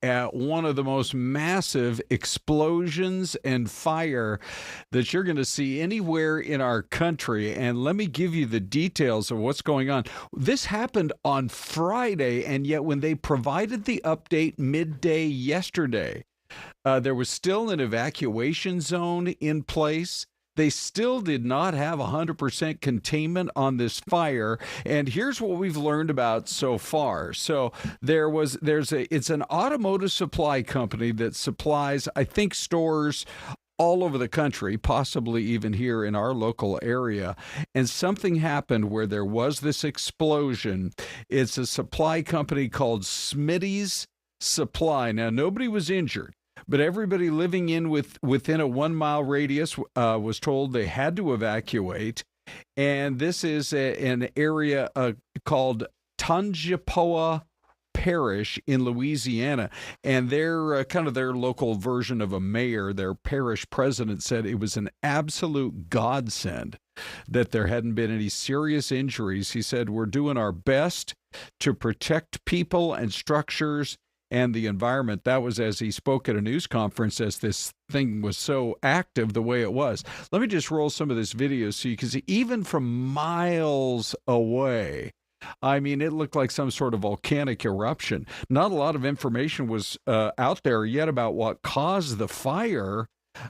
at one of the most massive explosions and fire that you're going to see anywhere in our country. And let me give you the details of what's going on. This happened on Friday, and yet when they provided the update midday yesterday, there was still an evacuation zone in place. They still did not have 100% containment on this fire. And here's what we've learned about so far. So it's an automotive supply company that supplies, I think, stores all over the country, possibly even here in our local area. And something happened where there was this explosion. It's a supply company called Smitty's Supply. Now, nobody was injured, but everybody living within a 1 mile radius was told they had to evacuate. And this is an area called Tangipahoa Parish in Louisiana, and they're kind of their local version of a mayor. Their parish president said it was an absolute godsend that there hadn't been any serious injuries. He said, "We're doing our best to protect people and structures and the environment." That was as he spoke at a news conference, as this thing was so active the way it was. Let me just roll some of this video so you can see, even from miles away, I mean, it looked like some sort of volcanic eruption. Not a lot of information was out there yet about what caused the fire,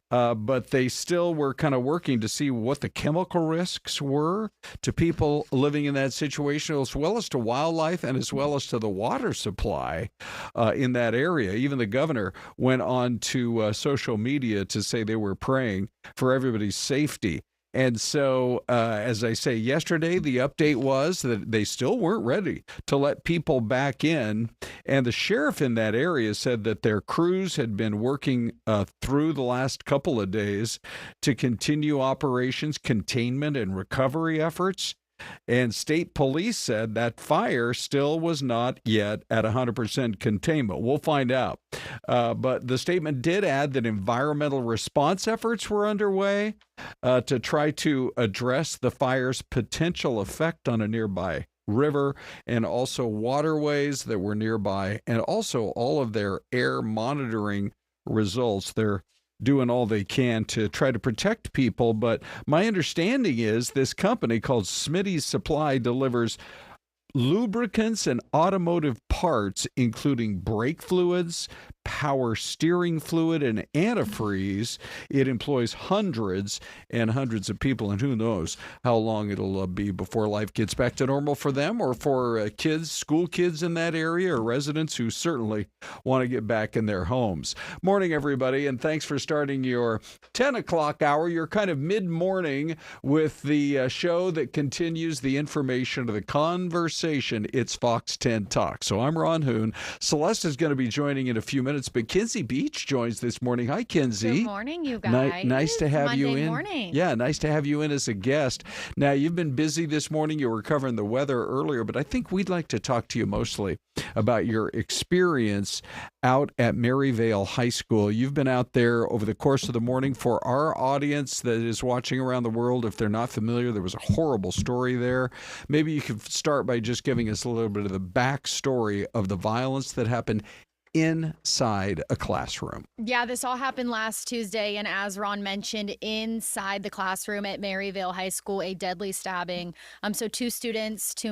but they still were kind of working to see what the chemical risks were to people living in that situation, as well as to wildlife and as well as to the water supply in that area. Even the governor went on to social media to say they were praying for everybody's safety. And so, as I say, yesterday, the update was that they still weren't ready to let people back in. And the sheriff in that area said that their crews had been working through the last couple of days to continue operations, containment, and recovery efforts. And state police said that fire still was not yet at 100% containment. We'll find out. But the statement did add that environmental response efforts were underway to try to address the fire's potential effect on a nearby river and also waterways that were nearby, and also all of their air monitoring results. They're doing all they can to try to protect people. But my understanding is this company called Smitty's Supply delivers lubricants and automotive parts, including brake fluids, power steering fluid, and antifreeze. It employs hundreds and hundreds of people, and who knows how long it'll be before life gets back to normal for them, or for kids, school kids in that area, or residents who certainly want to get back in their homes. Morning, everybody, and thanks for starting your 10 o'clock hour. You're kind of mid-morning with the show that continues the information of the conversation. It's Fox 10 Talk. So I'm Ron Hoon. Celeste is going to be joining in a few minutes, but Kinsey Beach joins this morning. Hi, Kinsey. Good morning, you guys. Nice to have you in. Morning. Yeah, nice to have you in as a guest. Now, you've been busy this morning. You were covering the weather earlier, but I think we'd like to talk to you mostly about your experience out at Maryvale High School. You've been out there over the course of the morning. For our audience that is watching around the world, if they're not familiar, there was a horrible story there. Maybe you could start by just giving us a little bit of the backstory of the violence that happened inside a classroom. Yeah, this all happened last Tuesday, and as Ron mentioned, inside the classroom at Maryvale High School, a deadly stabbing. So two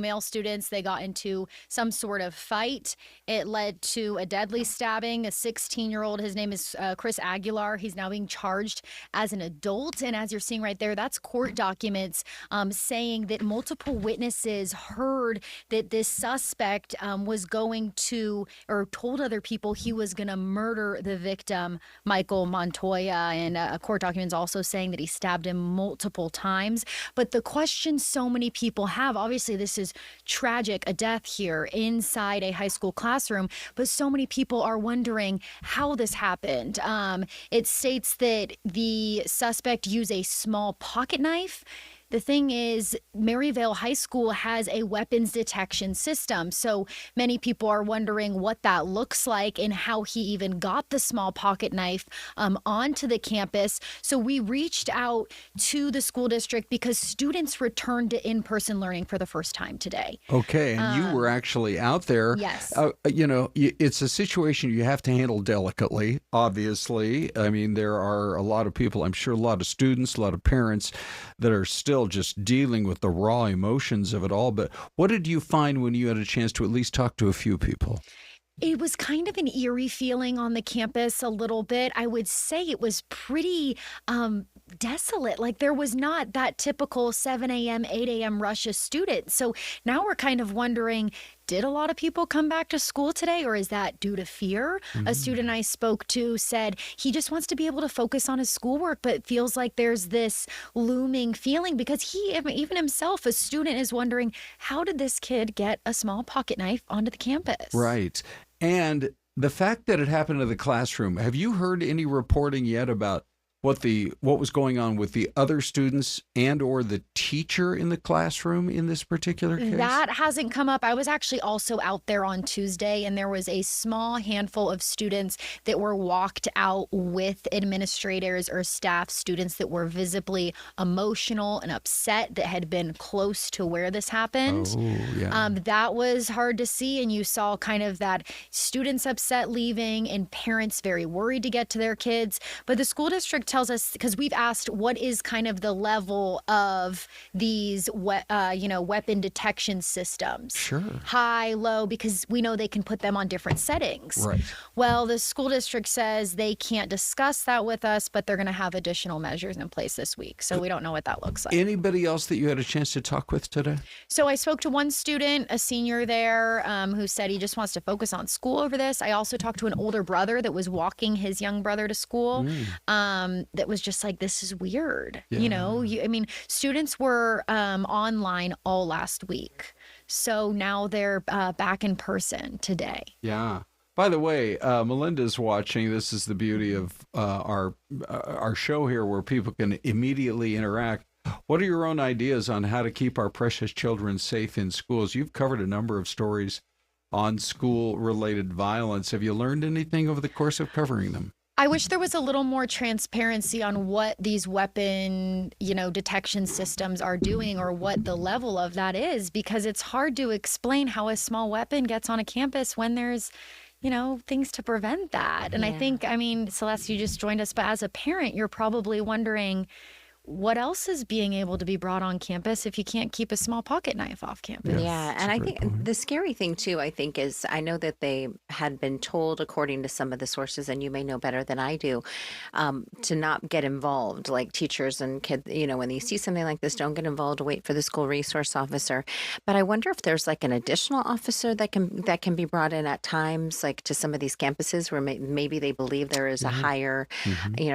male students, they got into some sort of fight. It led to a deadly stabbing. A 16-year-old, his name is Chris Aguilar. He's now being charged as an adult, and as you're seeing right there, that's court documents saying that multiple witnesses heard that this suspect was going to, or told other people he was going to murder the victim, Michael Montoya, and court documents also saying that he stabbed him multiple times. But the question so many people have, obviously this is tragic, a death here inside a high school classroom, but so many people are wondering how this happened. It states that the suspect used a small pocket knife The thing is, Maryvale High School has a weapons detection system. So many people are wondering what that looks like and how he even got the small pocket knife onto the campus. So we reached out to the school district because students returned to in-person learning for the first time today. Okay, and you were actually out there. Yes. It's a situation you have to handle delicately, obviously. I mean, there are a lot of people, I'm sure a lot of students, a lot of parents that are still just dealing with the raw emotions of it all. But what did you find when you had a chance to at least talk to a few people? It was kind of an eerie feeling on the campus a little bit. I would say it was pretty desolate. Like there was not that typical 7 a.m., 8 a.m. rush of students. So now we're kind of wondering, did a lot of people come back to school today, or is that due to fear? A student I spoke to said he just wants to be able to focus on his schoolwork, but feels like there's this looming feeling because he, even himself, a student, is wondering, how did this kid get a small pocket knife onto the campus? Right. And the fact that it happened in the classroom, have you heard any reporting yet about what was going on with the other students and or the teacher in the classroom in this particular case? That hasn't come up. I was actually also out there on Tuesday, and there was a small handful of students that were walked out with administrators or staff, students that were visibly emotional and upset that had been close to where this happened. Oh, yeah. That was hard to see, and you saw kind of that students upset leaving and parents very worried to get to their kids. But the school district tells us, because we've asked what is kind of the level of these weapon detection systems. Sure. High, low, because we know they can put them on different settings. Right. Well, the school district says they can't discuss that with us, but they're going to have additional measures in place this week. So we don't know what that looks like. Anybody else that you had a chance to talk with today? So I spoke to one student, a senior there, who said he just wants to focus on school over this. I also talked to an older brother that was walking his young brother to school. That was just like, this is weird. Yeah. Students were online all last week. So now they're back in person today. Yeah. By the way, Melinda's watching. This is the beauty of our show here, where people can immediately interact. What are your own ideas on how to keep our precious children safe in schools? You've covered a number of stories on school-related violence. Have you learned anything over the course of covering them? I wish there was a little more transparency on what these weapon, detection systems are doing or what the level of that is, because it's hard to explain how a small weapon gets on a campus when there's, things to prevent that. And I think, Syleste, you just joined us, but as a parent, you're probably wondering, what else is being able to be brought on campus if you can't keep a small pocket knife off campus? Yeah, and I think the scary thing too, is I know that they had been told, according to some of the sources, and you may know better than I do, to not get involved, like teachers and kids, when you see something like this, don't get involved, wait for the school resource officer. But I wonder if there's like an additional officer that can be brought in at times, like to some of these campuses where maybe they believe there is a higher,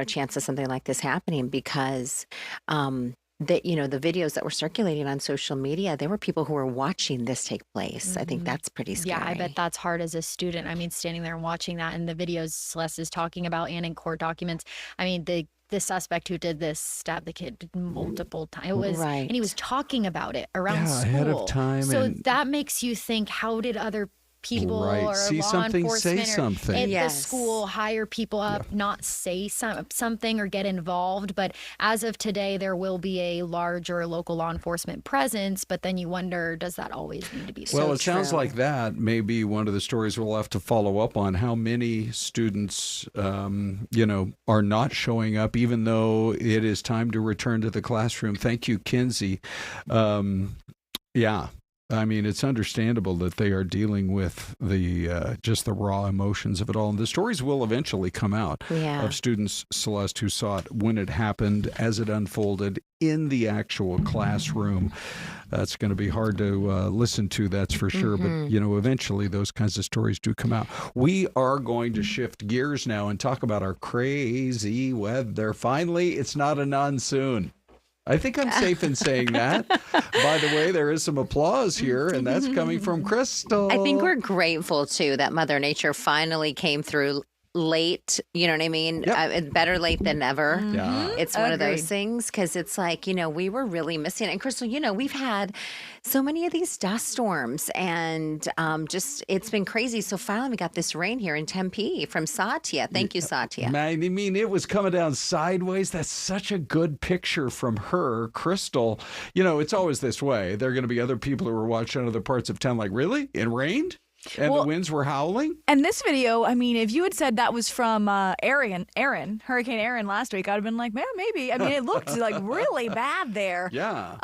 chance of something like this happening, because the videos that were circulating on social media, there were people who were watching this take place. I think that's pretty scary. Yeah, I bet that's hard as a student. Standing there and watching that, and the videos Celeste is talking about and in court documents. The suspect who did this stabbed the kid multiple times. It was, Right. and he was talking about it around school. ahead of time. So and that makes you think, how did other people Right. or See law something, enforcement say something. at the Yes. school hire people up, not say something or get involved. But as of today, there will be a larger local law enforcement presence. But then you wonder, does that always need to be so? Well, it sounds true. like that may be one of the stories we'll have to follow up on. How many students, are not showing up, even though it is time to return to the classroom. Thank you, Kinsey. Yeah. It's understandable that they are dealing with the just the raw emotions of it all. And the stories will eventually come out of students, Celeste, who saw it when it happened, as it unfolded in the actual classroom. That's going to be hard to listen to, that's for sure. But, eventually those kinds of stories do come out. We are going to shift gears now and talk about our crazy weather. Finally, it's not a monsoon. I think I'm safe in saying that. By the way, there is some applause here, and that's coming from Crystal. I think we're grateful, too, that Mother Nature finally came through late, you know what I mean? Yep. Better late than never. Yeah. It's one of those Agreed. things because it's like, we were really missing it. And Crystal, we've had so many of these dust storms and just it's been crazy. So finally we got this rain here in Tempe from Satya. Thank you, Satya. I mean, it was coming down sideways. That's such a good picture from her, Crystal. It's always this way. There are going to be other people who were watching other parts of town like, really? It rained? And the winds were howling? And this video, I mean, if you had said that was from Hurricane Aaron last week, I'd have been like, man, maybe. I mean, it looked like really bad there. Yeah.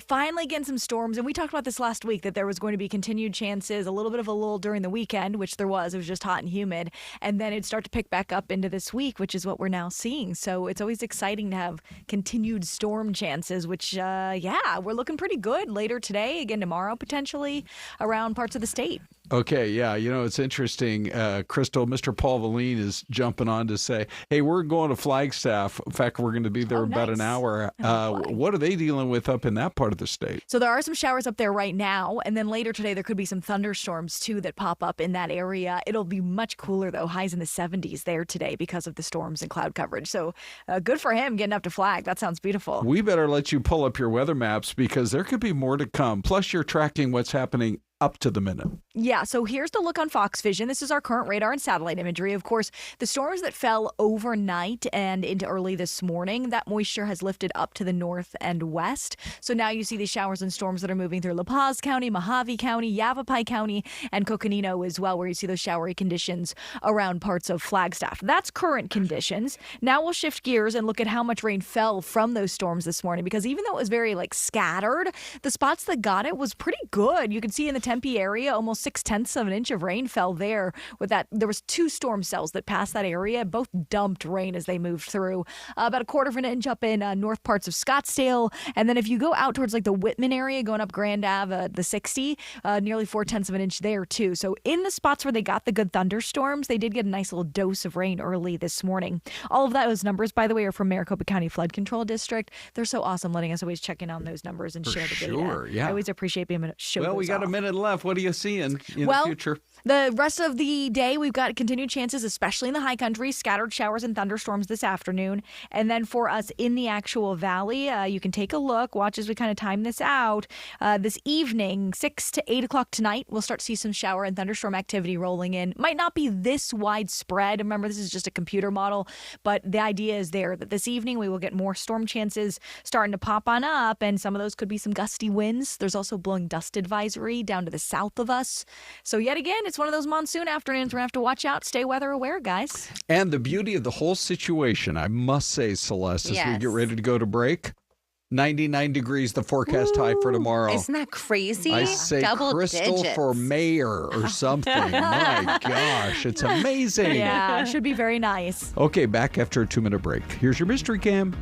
Finally getting some storms. And we talked about this last week, that there was going to be continued chances, a little bit of a lull during the weekend, which there was. It was just hot and humid. And then it'd start to pick back up into this week, which is what we're now seeing. So it's always exciting to have continued storm chances, which, we're looking pretty good later today, again tomorrow, potentially, around parts of the state. Okay, yeah. It's interesting. Crystal, Mr. Paul Valine is jumping on to say, hey, we're going to Flagstaff. In fact, we're going to be there about an hour. What are they dealing with up in that part of the state? So there are some showers up there right now. And then later today, there could be some thunderstorms, too, that pop up in that area. It'll be much cooler, though. Highs in the 70s there today because of the storms and cloud coverage. So good for him getting up to Flag. That sounds beautiful. We better let you pull up your weather maps because there could be more to come. Plus, you're tracking what's happening up to the minute. Yeah, so here's the look on Fox Vision. This is our current radar and satellite imagery. Of course, the storms that fell overnight and into early this morning, that moisture has lifted up to the north and west. So now you see these showers and storms that are moving through La Paz County, Mojave County, Yavapai County, and Coconino as well, where you see those showery conditions around parts of Flagstaff. That's current conditions. Now we'll shift gears and look at how much rain fell from those storms this morning, because even though it was very scattered, the spots that got it was pretty good. You can see in the Tempe area, almost 0.6 of an inch of rain fell there. With that, there was 2 storm cells that passed that area. Both dumped rain as they moved through. About 1/4 of an inch up in north parts of Scottsdale. And then if you go out towards the Whitman area, going up Grand Ave, the 60, nearly 0.4 of an inch there too. So in the spots where they got the good thunderstorms, they did get a nice little dose of rain early this morning. All of those numbers, by the way, are from Maricopa County Flood Control District. They're so awesome letting us always check in on those numbers and share the data. Sure, yeah. I always appreciate being able to show Well, we got off. a minute left. What are you seeing in the future? The rest of the day, we've got continued chances, especially in the high country, scattered showers and thunderstorms this afternoon. And then for us in the actual valley, you can take a look, watch as we kind of time this out. This evening, 6 to 8 o'clock tonight, we'll start to see some shower and thunderstorm activity rolling in. Might not be this widespread. Remember, this is just a computer model, but the idea is there that this evening we will get more storm chances starting to pop on up, and some of those could be some gusty winds. There's also blowing dust advisory down to the south of us. So yet again, it's one of those monsoon afternoons. We're going to have to watch out, stay weather aware, guys. And the beauty of the whole situation, I must say, Celeste, as we get ready to go to break, 99 degrees, the forecast high for tomorrow. Isn't that crazy? I say Double Crystal digits. for mayor or something. My gosh, it's amazing. Yeah, should be very nice. Okay, back after a 2-minute break. Here's your mystery cam.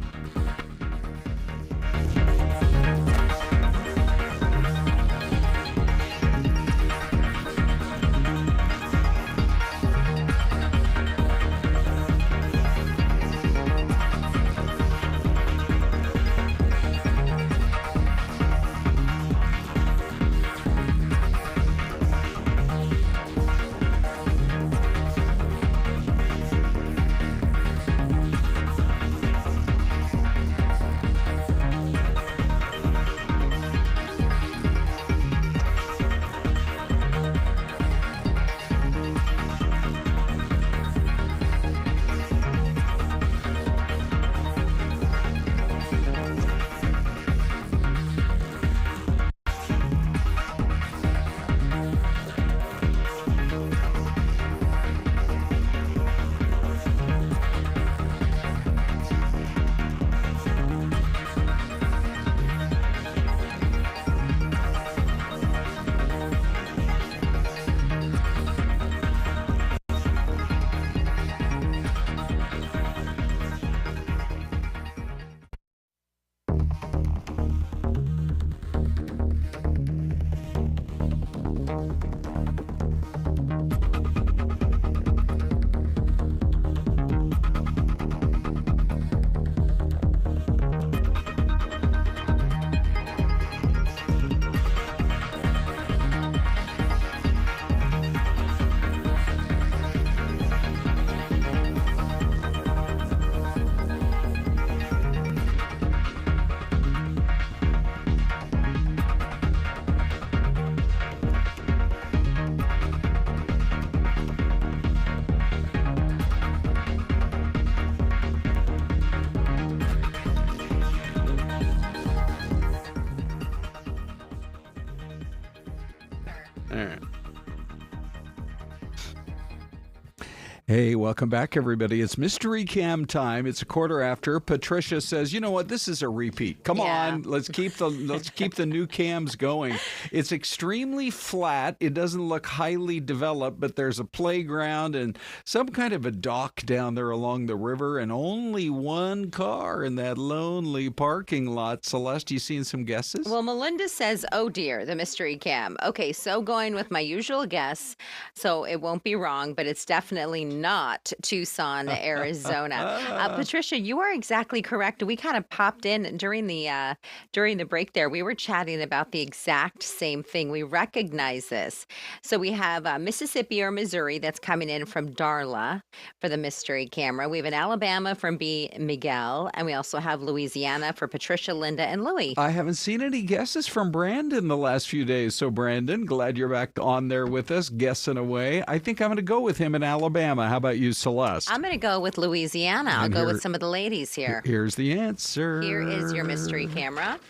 Hey, welcome back, everybody. It's Mystery Cam time. It's a quarter after. Patricia says, "You know what? This is a repeat. Come on, let's keep the new cams going." It's extremely flat. It doesn't look highly developed, but there's a playground and some kind of a dock down there along the river, and only one car in that lonely parking lot. Celeste, you seen some guesses? Well, Melinda says, "Oh dear, the mystery cam." Okay, so going with my usual guess, so it won't be wrong, but it's definitely not Tucson, Arizona. Patricia, you are exactly correct. We kind of popped in during the break there. We were chatting about the exact same thing. We recognize this. So we have Mississippi or Missouri that's coming in from Darla for the mystery camera. We have an Alabama from B. Miguel, and we also have Louisiana for Patricia, Linda, and Louie. I haven't seen any guesses from Brandon the last few days. So, Brandon, glad you're back on there with us, guessing away. I think I'm going to go with him in Alabama. How about you, Celeste? I'm going to go with Louisiana. I'll go with some of the ladies here. Here's the answer. Here is your mystery camera.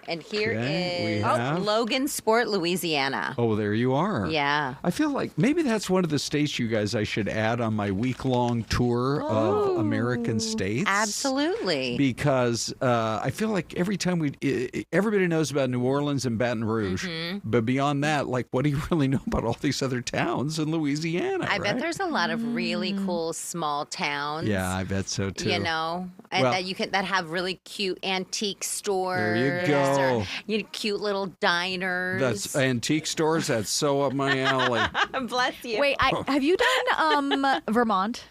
And here Okay, is Logansport, Louisiana. Oh, there you are. Yeah. I feel like maybe that's one of the states you guys I should add on my week-long tour of American states. Absolutely. Because I feel like every time everybody knows about New Orleans and Baton Rouge, but beyond that, like, what do you really know about all these other towns in Louisiana? I bet there's a lot of really cool small towns. Yeah, I bet so too. You know, and that have really cute antique stores. There you go. Or, cute little diners. That's antique stores. That's so up my alley. Bless you. Wait, have you done Vermont?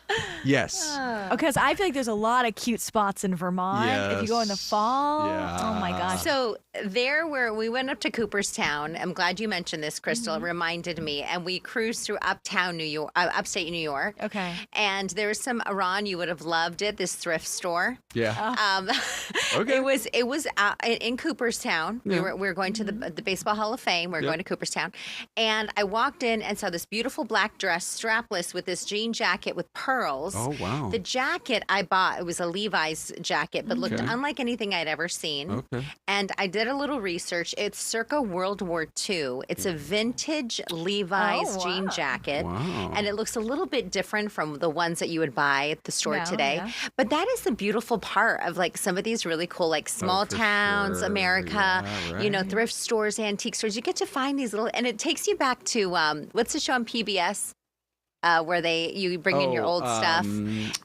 Yes. Because I feel like there's a lot of cute spots in Vermont. If you go in the fall. Yeah. Oh my gosh. So there where we went up to Cooperstown, I'm glad you mentioned this, Crystal. It reminded me. And we cruised through upstate New York. Okay. And there was some, Ron, you would have loved it, this thrift store. Yeah. Okay. It was in Cooperstown. We were going to the Baseball Hall of Fame. We were going to Cooperstown. And I walked in and saw this beautiful black dress, strapless, with this jean jacket with pearls. Oh, wow. The jacket I bought, it was a Levi's jacket, but looked unlike anything I'd ever seen. Okay. And I did a little research. It's circa World War II. It's a vintage Levi's jean jacket. Wow. And it looks a little bit different from the ones that you would buy at the store today. Yeah. But that is the beautiful part of like some of these really cool, like small towns, sure. America, Yeah, thrift stores, antique stores. You get to find these little, and it takes you back to, what's the show on PBS? Where you bring in your old stuff.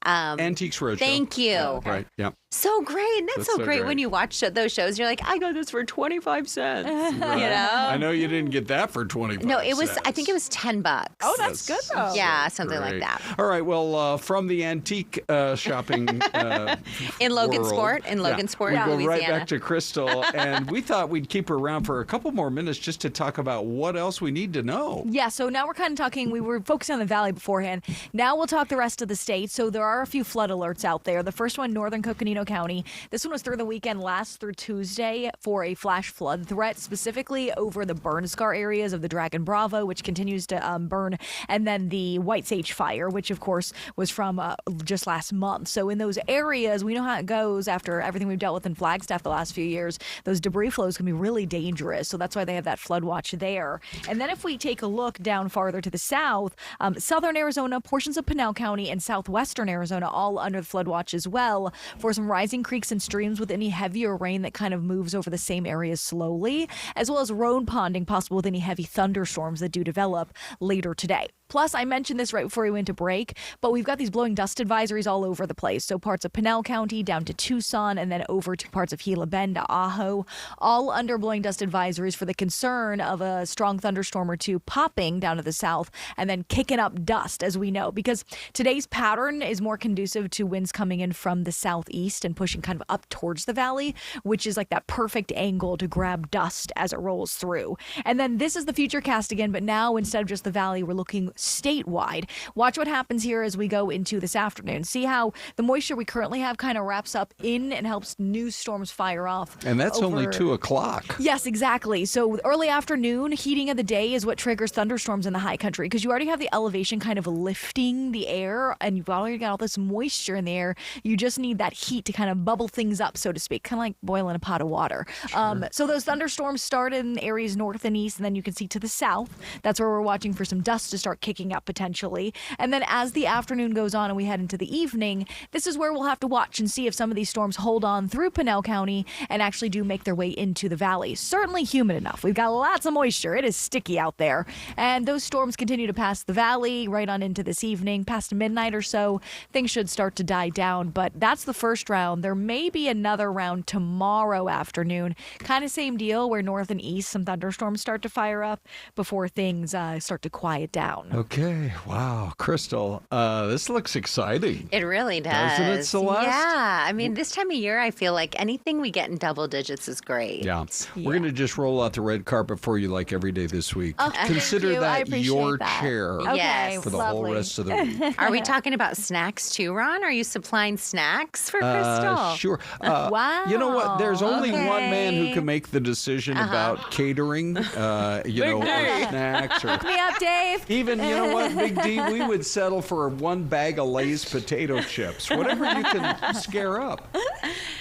Antiques Roadshow. Thank you. Yeah, right. Yeah. So great. And that's so great when you watch those shows. You're like, I got this for 25 cents. Right. You know? I know you didn't get that for 25 No, it was, cents. I think it was $10. Oh, that's good though. Yeah, something Great. like that. All right. Well, from the antique shopping In world, Logansport, we go Louisiana. right back to Crystal, and we thought we'd keep her around for a couple more minutes just to talk about what else we need to know. Yeah, so now we're kind of talking, we were focusing on the valley beforehand. Now we'll talk the rest of the state. So there are a few flood alerts out there. The first one, northern Coconino County. This one was through the weekend, last through Tuesday, for a flash flood threat, specifically over the burn scar areas of the Dragon Bravo, which continues to burn, and then the White Sage Fire, which of course was from just last month. So in those areas, we know how it goes after everything we've dealt with in Flagstaff the last few years. Those debris flows can be really dangerous. So that's why they have that flood watch there. And then if we take a look down farther to the south, southern Arizona, portions of Pinal County, and southwestern Arizona, all under the flood watch as well, for some rising creeks and streams with any heavier rain that kind of moves over the same areas slowly, as well as road ponding possible with any heavy thunderstorms that do develop later today. Plus, I mentioned this right before we went to break, but we've got these blowing dust advisories all over the place. So parts of Pinal County down to Tucson, and then over to parts of Gila Bend to Ajo, all under blowing dust advisories for the concern of a strong thunderstorm or two popping down to the south and then kicking up dust, as we know, because today's pattern is more conducive to winds coming in from the southeast and pushing kind of up towards the valley, which is like that perfect angle to grab dust as it rolls through. And then this is the future cast again, but now instead of just the valley, we're looking statewide. Watch what happens here as we go into this afternoon. See how the moisture we currently have kind of wraps up in and helps new storms fire off. And that's only 2 o'clock. Yes, exactly. So early afternoon, heating of the day is what triggers thunderstorms in the high country, because you already have the elevation kind of lifting the air, and you've already got all this moisture in the air. You just need that heat to kind of bubble things up, so to speak, kind of like boiling a pot of water. Sure. So those thunderstorms start in areas north and east, and then you can see to the south. That's where we're watching for some dust to start kicking up potentially. And then as the afternoon goes on and we head into the evening, this is where we'll have to watch and see if some of these storms hold on through Pinell County and actually do make their way into the valley. Certainly humid enough. We've got lots of moisture. It is sticky out there. And those storms continue to pass the valley right on into this evening. Past midnight or so, things should start to die down. But that's the first round. There may be another round tomorrow afternoon. Kind of same deal where north and east, some thunderstorms start to fire up before things start to quiet down. Okay. Wow. Crystal, this looks exciting. It really does. Doesn't it, Celeste? Yeah. I mean, this time of year, I feel like anything we get in double digits is great. Yeah. We're going to just roll out the red carpet for you like every day this week. Oh, Consider thank you. I that appreciate your that. chair Yes. for the lovely. whole rest of the week. Are we talking about snacks too, Ron? Are you supplying snacks for Crystal? Sure. Wow. You know what? There's only one man who Okay. can make the decision about catering, or snacks or Me up, Dave. even, you know what, Big D, we would settle for one bag of Lay's potato chips, whatever you can scare up.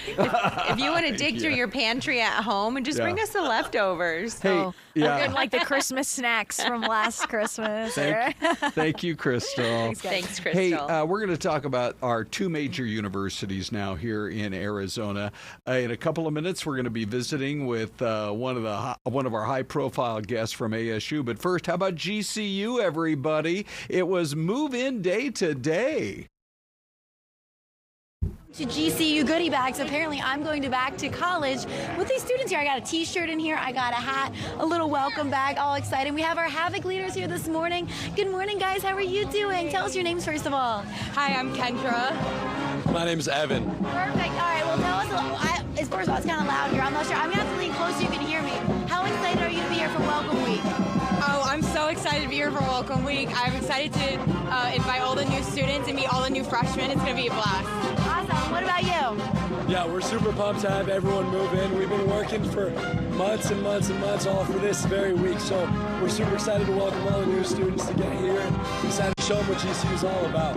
If you want to dig through your pantry at home and just Yeah. bring us the leftovers. Hey, We're yeah. good, like the Christmas snacks from last Christmas. Thank you, Crystal. Thanks, Crystal. Hey, we're going to talk about our two major universities now here in Arizona. In a couple of minutes, we're going to be visiting with one of our high-profile guests from ASU. But first, how about GCU, everybody? It was move-in day today. To GCU goodie bags. Apparently, I'm going back to college with these students here. I got a T-shirt in here. I got a hat, a little welcome bag, all excited. We have our Havoc leaders here this morning. Good morning, guys. How are you doing? Tell us your names first of all. Hi, I'm Kendra. My name's Evan. Perfect. All right. Well, tell us. First of all, it's kind of loud here. I'm not sure. I'm gonna have to lean close so you can hear me. How excited are you to be here for Welcome Week? Oh, I'm so excited to be here for Welcome Week. I'm excited to invite all the new students and meet all the new freshmen. It's going to be a blast. Awesome. What about you? Yeah, we're super pumped to have everyone move in. We've been working for months and months and months all for this very week, so we're super excited to welcome all the new students to get here and excited to show them what GCU is all about.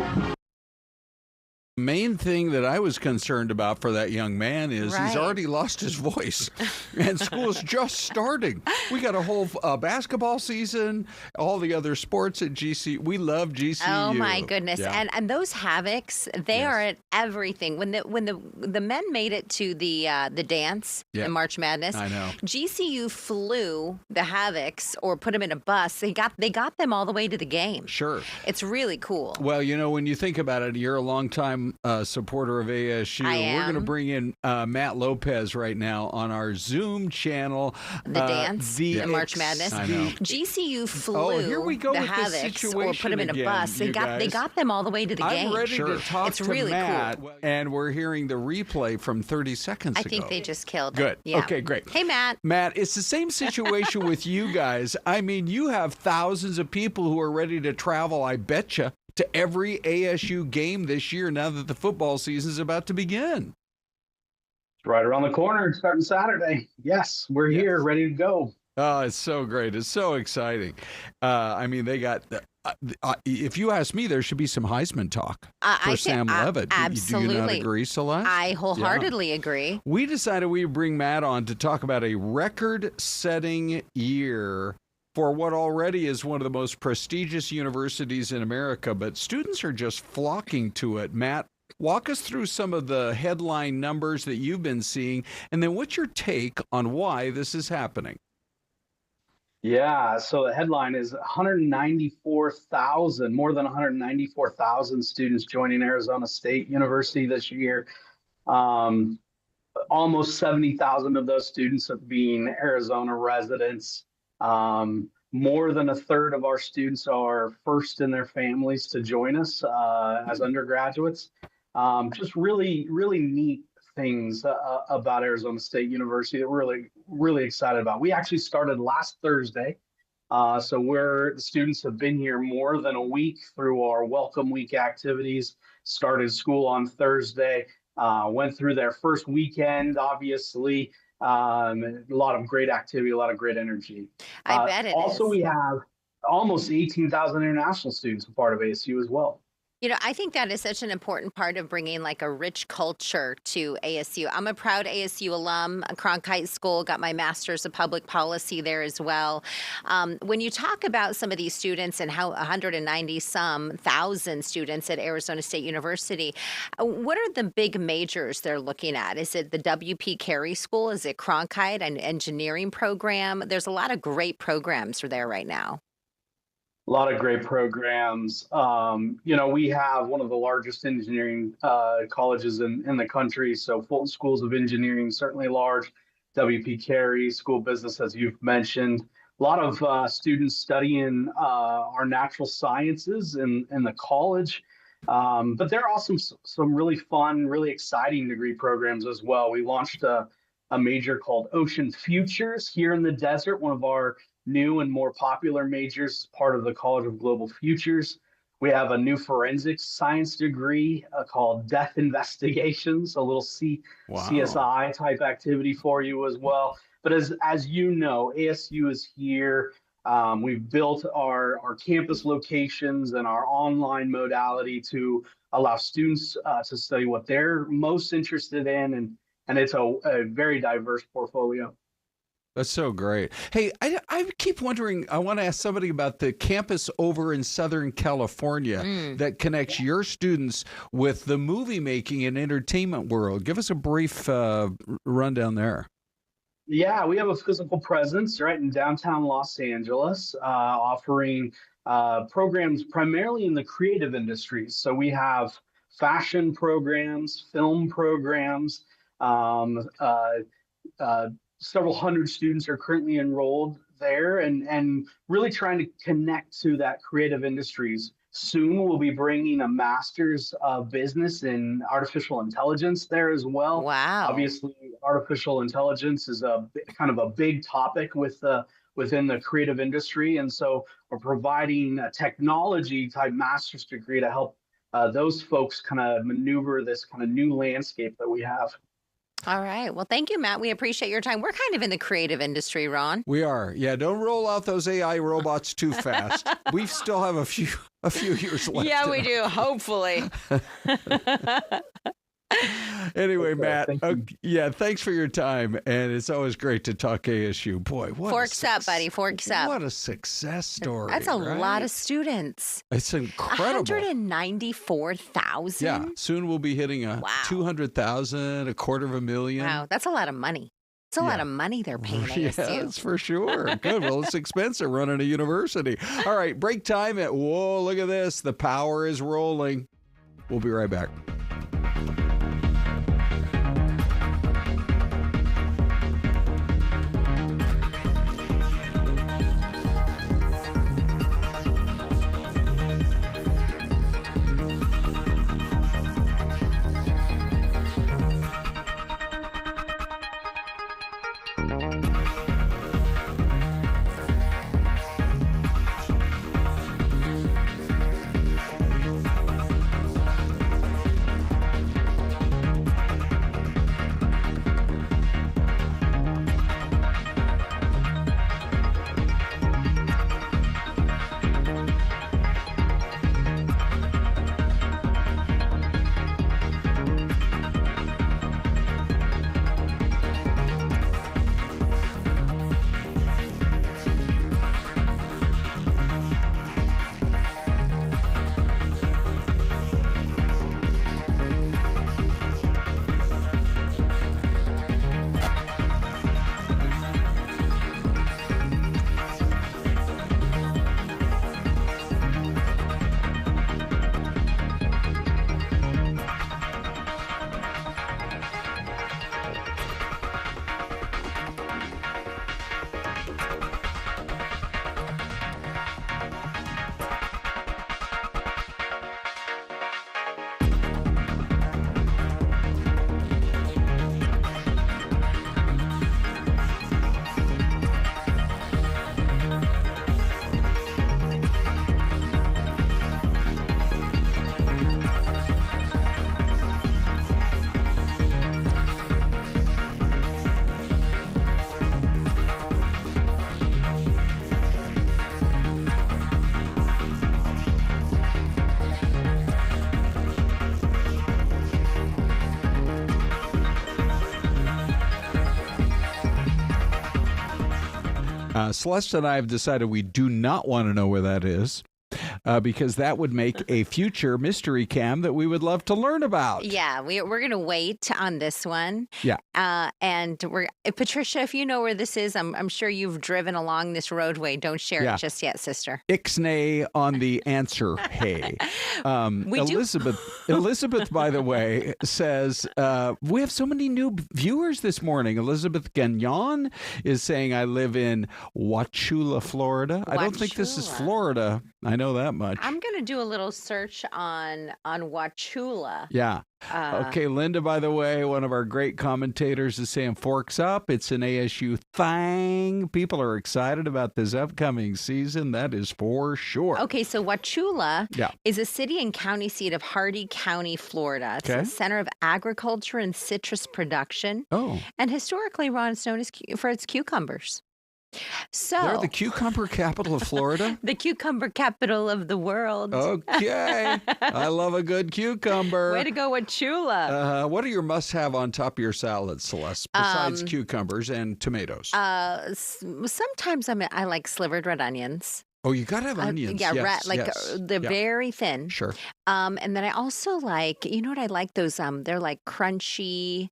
Main thing that I was concerned about for that young man is he's Right. already lost his voice, and school's just starting. We got a whole basketball season, all the other sports at GCU. We love GCU. Oh my goodness! Yeah. And those Havocs, they Yes. are at everything. When the men made it to the dance Yeah. in March Madness, I know. GCU flew the Havocs or put them in a bus. They got them all the way to the game. Sure. It's really cool. Well, you know, when you think about it, you're a longtime supporter of ASU. I We're going to am. bring in Matt Lopez right now on our Zoom channel. The dance, the March Madness. I know. GCU flew Oh, here we go the with this Havocs or situation put them in a again, bus. They you they guys. got them all the way to the game. I'm ready to talk It's to really Matt, cool. and we're hearing the replay from 30 seconds I ago. think they just killed Good. it. Yeah. Okay, great. Hey, Matt. Matt, it's the same situation with you guys. I mean, you have thousands of people who are ready to travel, I betcha, to every ASU game this year now that the football season is about to begin. It's right around the corner, starting Saturday. Yes, we're here, ready to go. Oh, it's so great. It's so exciting. I mean, they got, if you ask me, there should be some Heisman talk for Sam Levitt. Do you not Absolutely. agree, Celeste? I wholeheartedly agree. We decided we would bring Matt on to talk about a record-setting year for what already is one of the most prestigious universities in America, but students are just flocking to it. Matt, walk us through some of the headline numbers that you've been seeing, and then what's your take on why this is happening? Yeah, so the headline is 194,000, more than 194,000 students joining Arizona State University this year. Almost 70,000 of those students being Arizona residents. More than a third of our students are first in their families to join us as undergraduates. Just really, really neat things about Arizona State University that we're really excited about. We actually started last Thursday. So the students have been here more than a week through our Welcome Week activities, started school on Thursday, went through their first weekend, obviously. A lot of great activity, a lot of great energy. I bet it also, is. we have almost 18,000 international students a part of ASU as well. I think that is such an important part of bringing like a rich culture to ASU. I'm a proud ASU alum, Cronkite School, got my master's of public policy there as well. When you talk about some of these students and how 190 some thousand students at Arizona State University, what are the big majors they're looking at? Is it the W.P. Carey School? Is it Cronkite, an engineering program? There's a lot of great programs there right now. A lot of great programs. We have one of the largest engineering colleges in the country. So Fulton Schools of Engineering, certainly large. W.P. Carey School of Business, as you've mentioned. A lot of students studying our natural sciences in the college. But there are also some really fun, really exciting degree programs as well. We launched a major called Ocean Futures here in the desert, one of our new and more popular majors, part of the College of Global Futures. We have a new forensics science degree called Death Investigations, a little CSI type activity for you as well. But as you know, ASU is here. We've built our campus locations and our online modality to allow students to study what they're most interested in, and it's a very diverse portfolio. That's so great. Hey, I keep wondering, I want to ask somebody about the campus over in Southern California that connects your students with the movie making and entertainment world. Give us a brief rundown there. Yeah, we have a physical presence right in downtown Los Angeles, offering programs primarily in the creative industries. So we have fashion programs, film programs, several hundred students are currently enrolled there and really trying to connect to that creative industries. Soon we'll be bringing a master's of business in artificial intelligence there as well. Wow. Obviously, artificial intelligence is a kind of a big topic within the creative industry. And so we're providing a technology type master's degree to help those folks kind of maneuver this kind of new landscape that we have. All right. Well, thank you, Matt. We appreciate your time. We're kind of in the creative industry, Ron. We are. Yeah, don't roll out those AI robots too fast. We still have a few years left. Yeah, we do. Hopefully. Anyway, Matt, thanks for your time. And it's always great to talk ASU. Boy, what Forks up, buddy. Forks up. What a success story. That's a lot of students. It's incredible. 194,000? Yeah. Soon we'll be hitting 200,000, $250,000. Wow. That's a lot of money. It's a lot of money they're paying ASU. Yeah, that's for sure. Good. Well, it's expensive running a university. All right. Break time at, whoa, look at this. The power is rolling. We'll be right back. Celeste and I have decided we do not want to know where that is. Because that would make a future mystery cam that we would love to learn about. Yeah, we're going to wait on this one. Yeah. And Patricia, if you know where this is, I'm sure you've driven along this roadway. Don't share it just yet, sister. Ixnay on the answer. Hey. Elizabeth, by the way, says, we have so many new viewers this morning. Elizabeth Gagnon is saying, I live in Wauchula, Florida. I don't think this is Florida. I know that much. I'm going to do a little search on Wauchula. Yeah. Okay, Linda, by the way, one of our great commentators is saying Forks Up. It's an ASU thing. People are excited about this upcoming season. That is for sure. Okay, so Wauchula is a city and county seat of Hardee County, Florida. It's the center of agriculture and citrus production. Oh. And historically, Ron, it's known as for its cucumbers. So they're the cucumber capital of Florida? The cucumber capital of the world. Okay. I love a good cucumber. Way to go, Wauchula. What are your must-have on top of your salad, Celeste, besides cucumbers and tomatoes? Sometimes I like slivered red onions. Oh, you got to have onions. They're very thin. Sure. And then I also like, you know what I like? Those, they're like crunchy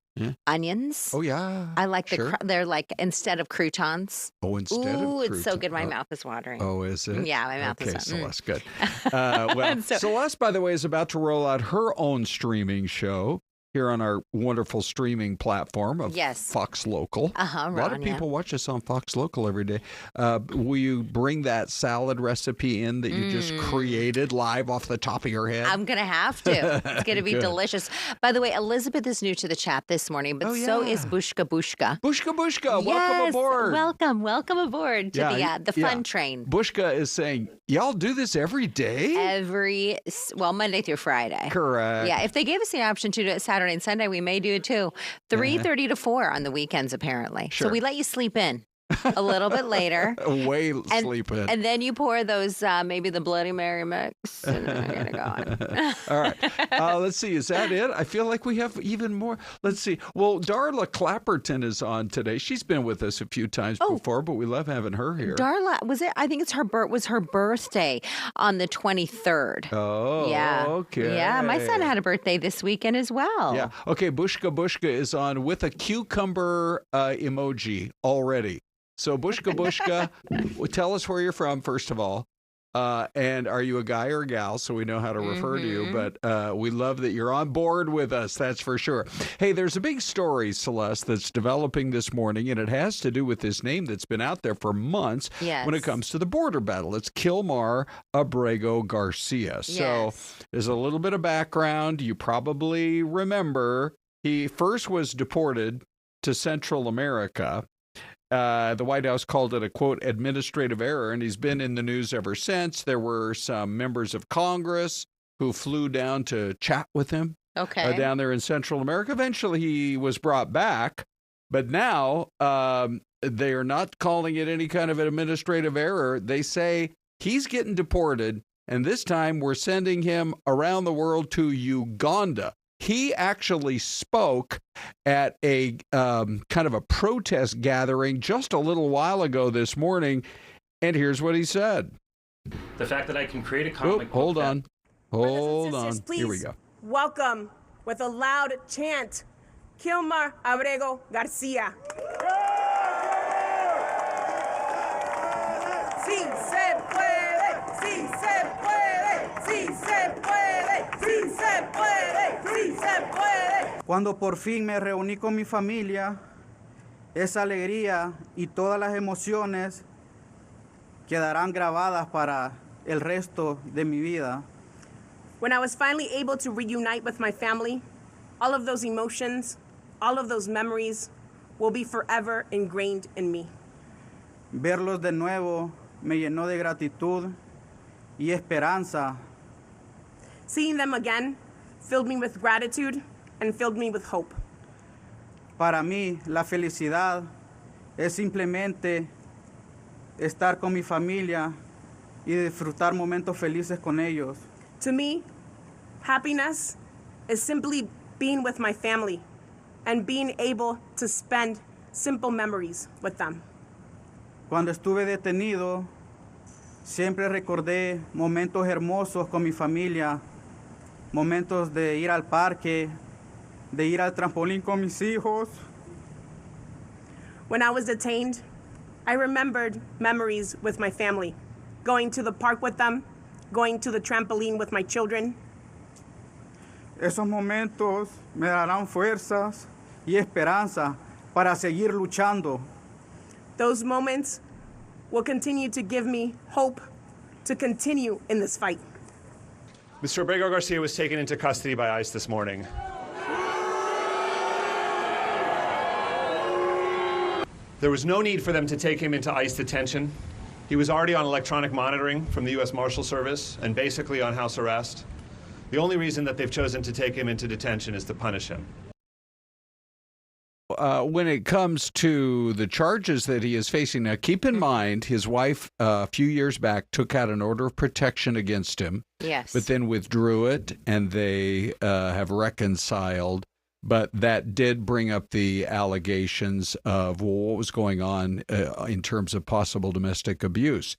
onions. Oh, yeah. I like they're like instead of croutons. Oh, instead of croutons. It's so good. My mouth is watering. Oh, is it? Yeah, my mouth is watering. Okay, Celeste, good. Celeste, by the way, is about to roll out her own streaming show here on our wonderful streaming platform of Fox Local. A lot of people watch us on Fox Local every day. Will you bring that salad recipe in that you just created live off the top of your head? I'm going to have to. It's going to be delicious. By the way, Elizabeth is new to the chat this morning, but so is Bushka Bushka. Bushka Bushka, welcome aboard. Welcome aboard to the fun train. Bushka is saying, y'all do this every day? Monday through Friday. Correct. Yeah, if they gave us the option to do it Saturday and Sunday, we may do it too. 3:30 to 4 on the weekends, apparently. Sure. So we let you sleep in a little bit later. Sleep in. And then you pour those, maybe the Bloody Mary mix, and then we're going to go on. All right. Let's see. Is that it? I feel like we have even more. Let's see. Well, Darla Clapperton is on today. She's been with us a few times before, but we love having her here. Darla, I think it's was her birthday on the 23rd. Oh, yeah. Okay. Yeah, my son had a birthday this weekend as well. Yeah. Okay, Bushka Bushka is on with a cucumber emoji already. So Bushka Bushka, tell us where you're from, first of all. And are you a guy or a gal? So we know how to refer to you. But we love that you're on board with us. That's for sure. Hey, there's a big story, Celeste, that's developing this morning, and it has to do with this name that's been out there for months when it comes to the border battle. It's Kilmar Abrego Garcia. So there's a little bit of background. You probably remember he first was deported to Central America. The White House called it a, quote, administrative error, and he's been in the news ever since. There were some members of Congress who flew down to chat with him down there in Central America. Eventually, he was brought back, but now they are not calling it any kind of an administrative error. They say he's getting deported, and this time we're sending him around the world to Uganda. He actually spoke at a kind of a protest gathering just a little while ago this morning, and here's what he said. The fact that I can create a comic book. Hold on. Here we go. Welcome with a loud chant, Kilmar Abrego Garcia. Sí se puede, sí se puede, sí se puede, sí se puede, sí se puede. Cuando por fin me reuní con mi familia, esa alegría y todas las emociones quedarán grabadas para el resto de mi vida. When I was finally able to reunite with my family, all of those emotions, all of those memories will be forever ingrained in me. Verlos de nuevo me llenó de gratitud y esperanza. Seeing them again filled me with gratitude and filled me with hope. Para mí, la felicidad es simplemente estar con mi familia y disfrutar momentos felices con ellos. To me, happiness is simply being with my family and being able to spend simple memories with them. Cuando estuve detenido, siempre recordé momentos hermosos con mi familia, momentos de ir al parque, de ir al trampolín con mis hijos. When I was detained, I remembered memories with my family, going to the park with them, going to the trampoline with my children. Esos momentos me darán fuerzas y esperanza para seguir luchando. Those moments will continue to give me hope to continue in this fight. Mr. Abrego Garcia was taken into custody by ICE this morning. There was no need for them to take him into ICE detention. He was already on electronic monitoring from the U.S. Marshal Service and basically on house arrest. The only reason that they've chosen to take him into detention is to punish him. When it comes to the charges that he is facing, now keep in mind his wife a few years back took out an order of protection against him. Yes. But then withdrew it, and they have reconciled. But that did bring up the allegations of what was going on in terms of possible domestic abuse.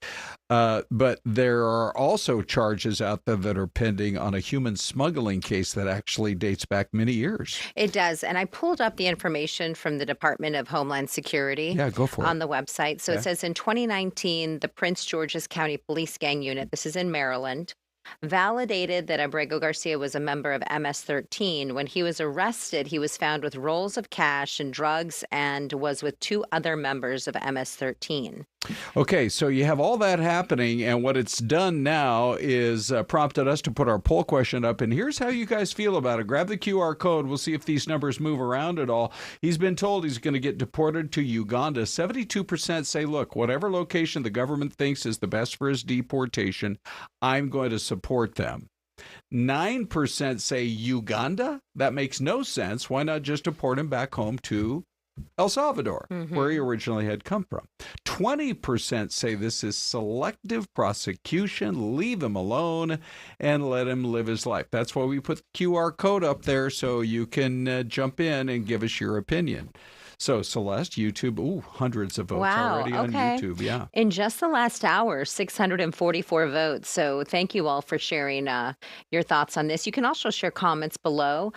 But there are also charges out there that are pending on a human smuggling case that actually dates back many years. It does. And I pulled up the information from the Department of Homeland Security. Yeah, go for it. On the website. So it says in 2019, the Prince George's County Police Gang Unit, this is in Maryland, validated that Abrego Garcia was a member of MS-13. When he was arrested, he was found with rolls of cash and drugs and was with 2 other members of MS-13. Okay, so you have all that happening, and what it's done now is prompted us to put our poll question up, and here's how you guys feel about it. Grab the QR code. We'll see if these numbers move around at all. He's been told he's going to get deported to Uganda. 72% say, look, whatever location the government thinks is the best for his deportation, I'm going to support them. 9% say Uganda? That makes no sense. Why not just deport him back home to El Salvador, where he originally had come from? 20% say this is selective prosecution, leave him alone, and let him live his life. That's why we put the QR code up there so you can jump in and give us your opinion. So, Celeste, YouTube, hundreds of votes already on YouTube. Yeah. In just the last hour, 644 votes. So thank you all for sharing your thoughts on this. You can also share comments below.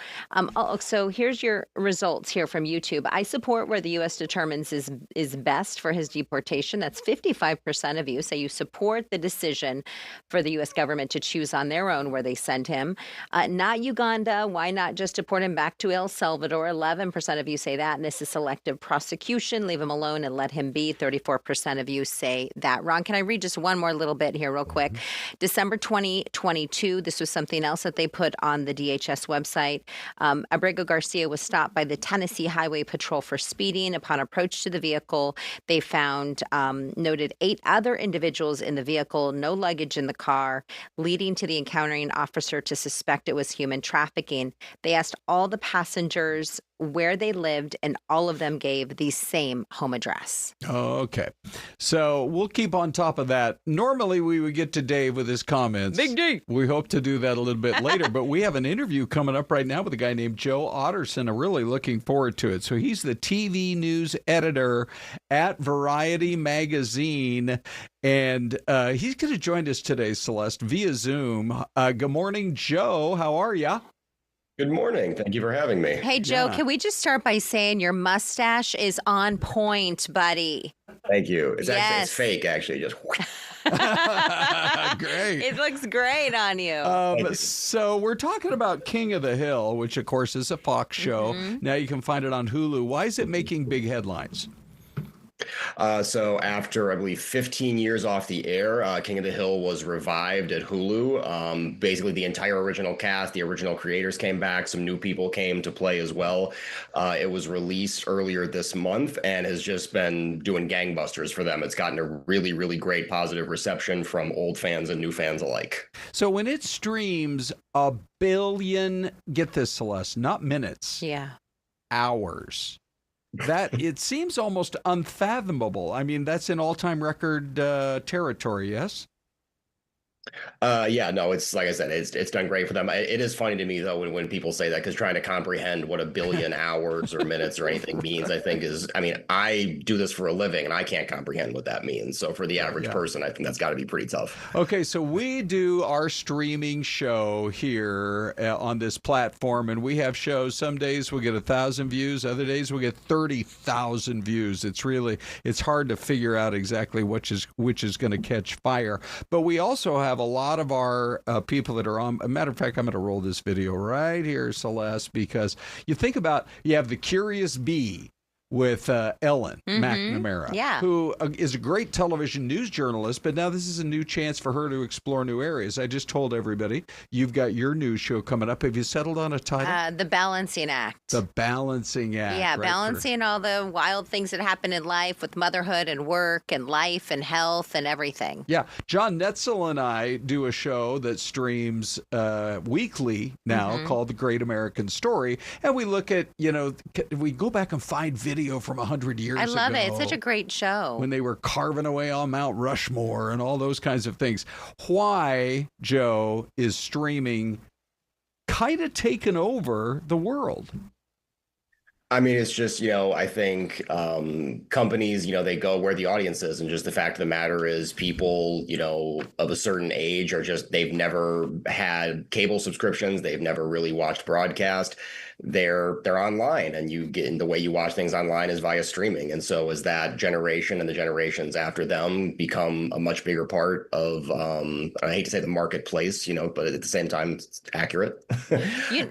So here's your results here from YouTube. I support where the U.S. determines is best for his deportation. That's 55% of you say you support the decision for the U.S. government to choose on their own where they send him. Not Uganda. Why not just deport him back to El Salvador? 11% of you say that, and this is selective prosecution, leave him alone and let him be. 34% of you say that. Ron, can I read just one more little bit here real quick? December 2022, this was something else that they put on the DHS website. Abrego Garcia was stopped by the Tennessee Highway Patrol for speeding. Upon approach to the vehicle, they found, noted 8 other individuals in the vehicle, no luggage in the car, leading to the encountering officer to suspect it was human trafficking. They asked all the passengers where they lived, and all of them gave the same home address. Okay. So we'll keep on top of that. Normally, we would get to Dave with his comments. Big D. We hope to do that a little bit later, but we have an interview coming up right now with a guy named Joe Otterson. I'm really looking forward to it. So he's the TV news editor at Variety Magazine, and he's going to join us today, Celeste, via Zoom. Good morning, Joe. How are you? Good morning. Thank you for having me. Hey, Joe, can we just start by saying your mustache is on point, buddy? Thank you. It's actually it's fake, actually. Just great. It looks great on you. So we're talking about King of the Hill, which, of course, is a Fox show. Now you can find it on Hulu. Why is it making big headlines? So after, I believe, 15 years off the air, King of the Hill was revived at Hulu. Basically, the entire original cast, the original creators came back. Some new people came to play as well. It was released earlier this month and has just been doing gangbusters for them. It's gotten a really, really great positive reception from old fans and new fans alike. So when it streams 1 billion, get this, Celeste, not minutes, hours. That it seems almost unfathomable. I mean, that's in all-time record territory, yes? Yeah, no, it's like I said, it's done great for them. It is funny to me though when people say that, because trying to comprehend what a billion hours or minutes or anything means, I think I mean, I do this for a living and I can't comprehend what that means. So for the average person, I think that's got to be pretty tough. Okay, so we do our streaming show here on this platform, and we have shows. Some days we get 1,000 views, other days we get 30,000 views. It's hard to figure out exactly which is going to catch fire. But we also have a lot of our people that are on. A matter of fact, I'm going to roll this video right here, Syleste, because you think about, you have the Curious Bee with Ellen McNamara, who is a great television news journalist, but now this is a new chance for her to explore new areas. I just told everybody, you've got your news show coming up. Have you settled on a title? The Balancing Act. The Balancing Act. Yeah, right, balancing all the wild things that happen in life with motherhood and work and life and health and everything. Yeah, John Netzel and I do a show that streams weekly now called The Great American Story, and we look at, we go back and find video from 100 years ago. I love it. It's such a great show. When they were carving away on Mount Rushmore and all those kinds of things. Why, Joe, is streaming kind of taken over the world? I mean, it's just, I think companies, they go where the audience is. And just the fact of the matter is people, of a certain age they've never had cable subscriptions. They've never really watched broadcast. They're online, and the way you watch things online is via streaming. And so as that generation and the generations after them become a much bigger part of, I hate to say the marketplace, but at the same time, it's accurate.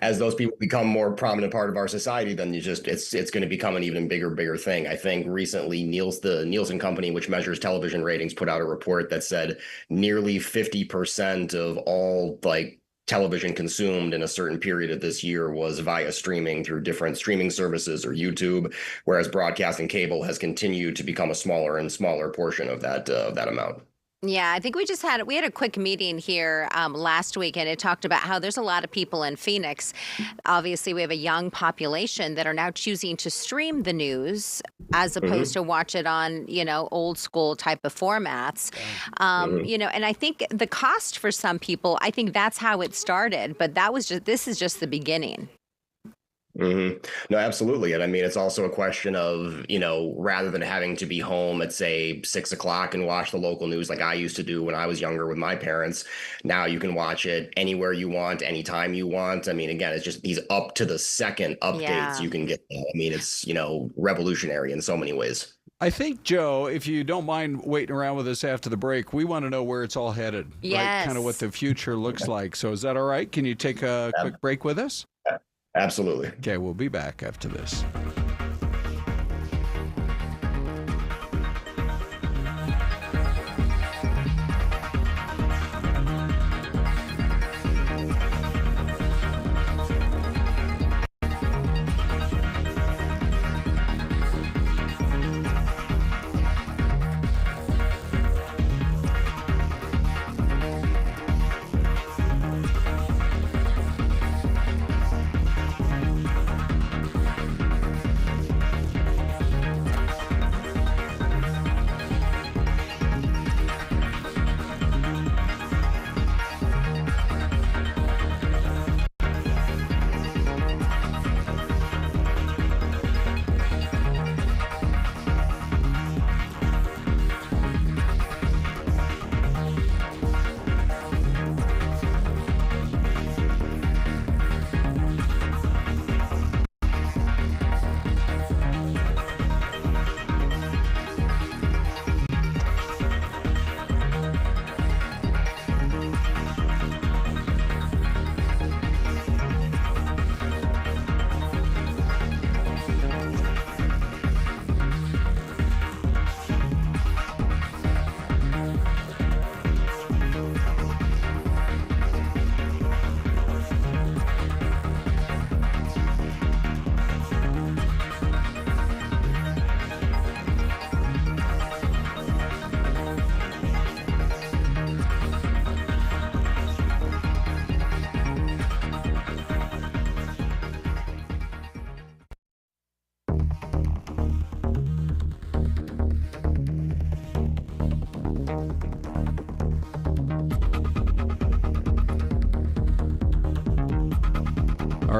As those people become more prominent part of our society, then it's going to become an even bigger thing. I think recently the Nielsen company, which measures television ratings, put out a report that said nearly 50% of all television consumed in a certain period of this year was via streaming through different streaming services or YouTube, whereas broadcast and cable has continued to become a smaller and smaller portion of that amount. Yeah, I think we had a quick meeting here last week, and it talked about how there's a lot of people in Phoenix. Obviously, we have a young population that are now choosing to stream the news as opposed to watch it on, old school type of formats. And I think the cost for some people, I think that's how it started, but this is just the beginning. No, absolutely. And I mean, it's also a question of, rather than having to be home at, say, 6 o'clock and watch the local news like I used to do when I was younger with my parents, now you can watch it anywhere you want, anytime you want. I mean, again, it's just these up to the second updates you can get. I mean, it's, revolutionary in so many ways. I think, Joe, if you don't mind waiting around with us after the break, we want to know where it's all headed. Yes. Right? Kind of what the future looks like. So is that all right? Can you take a quick break with us? Absolutely. Okay, we'll be back after this.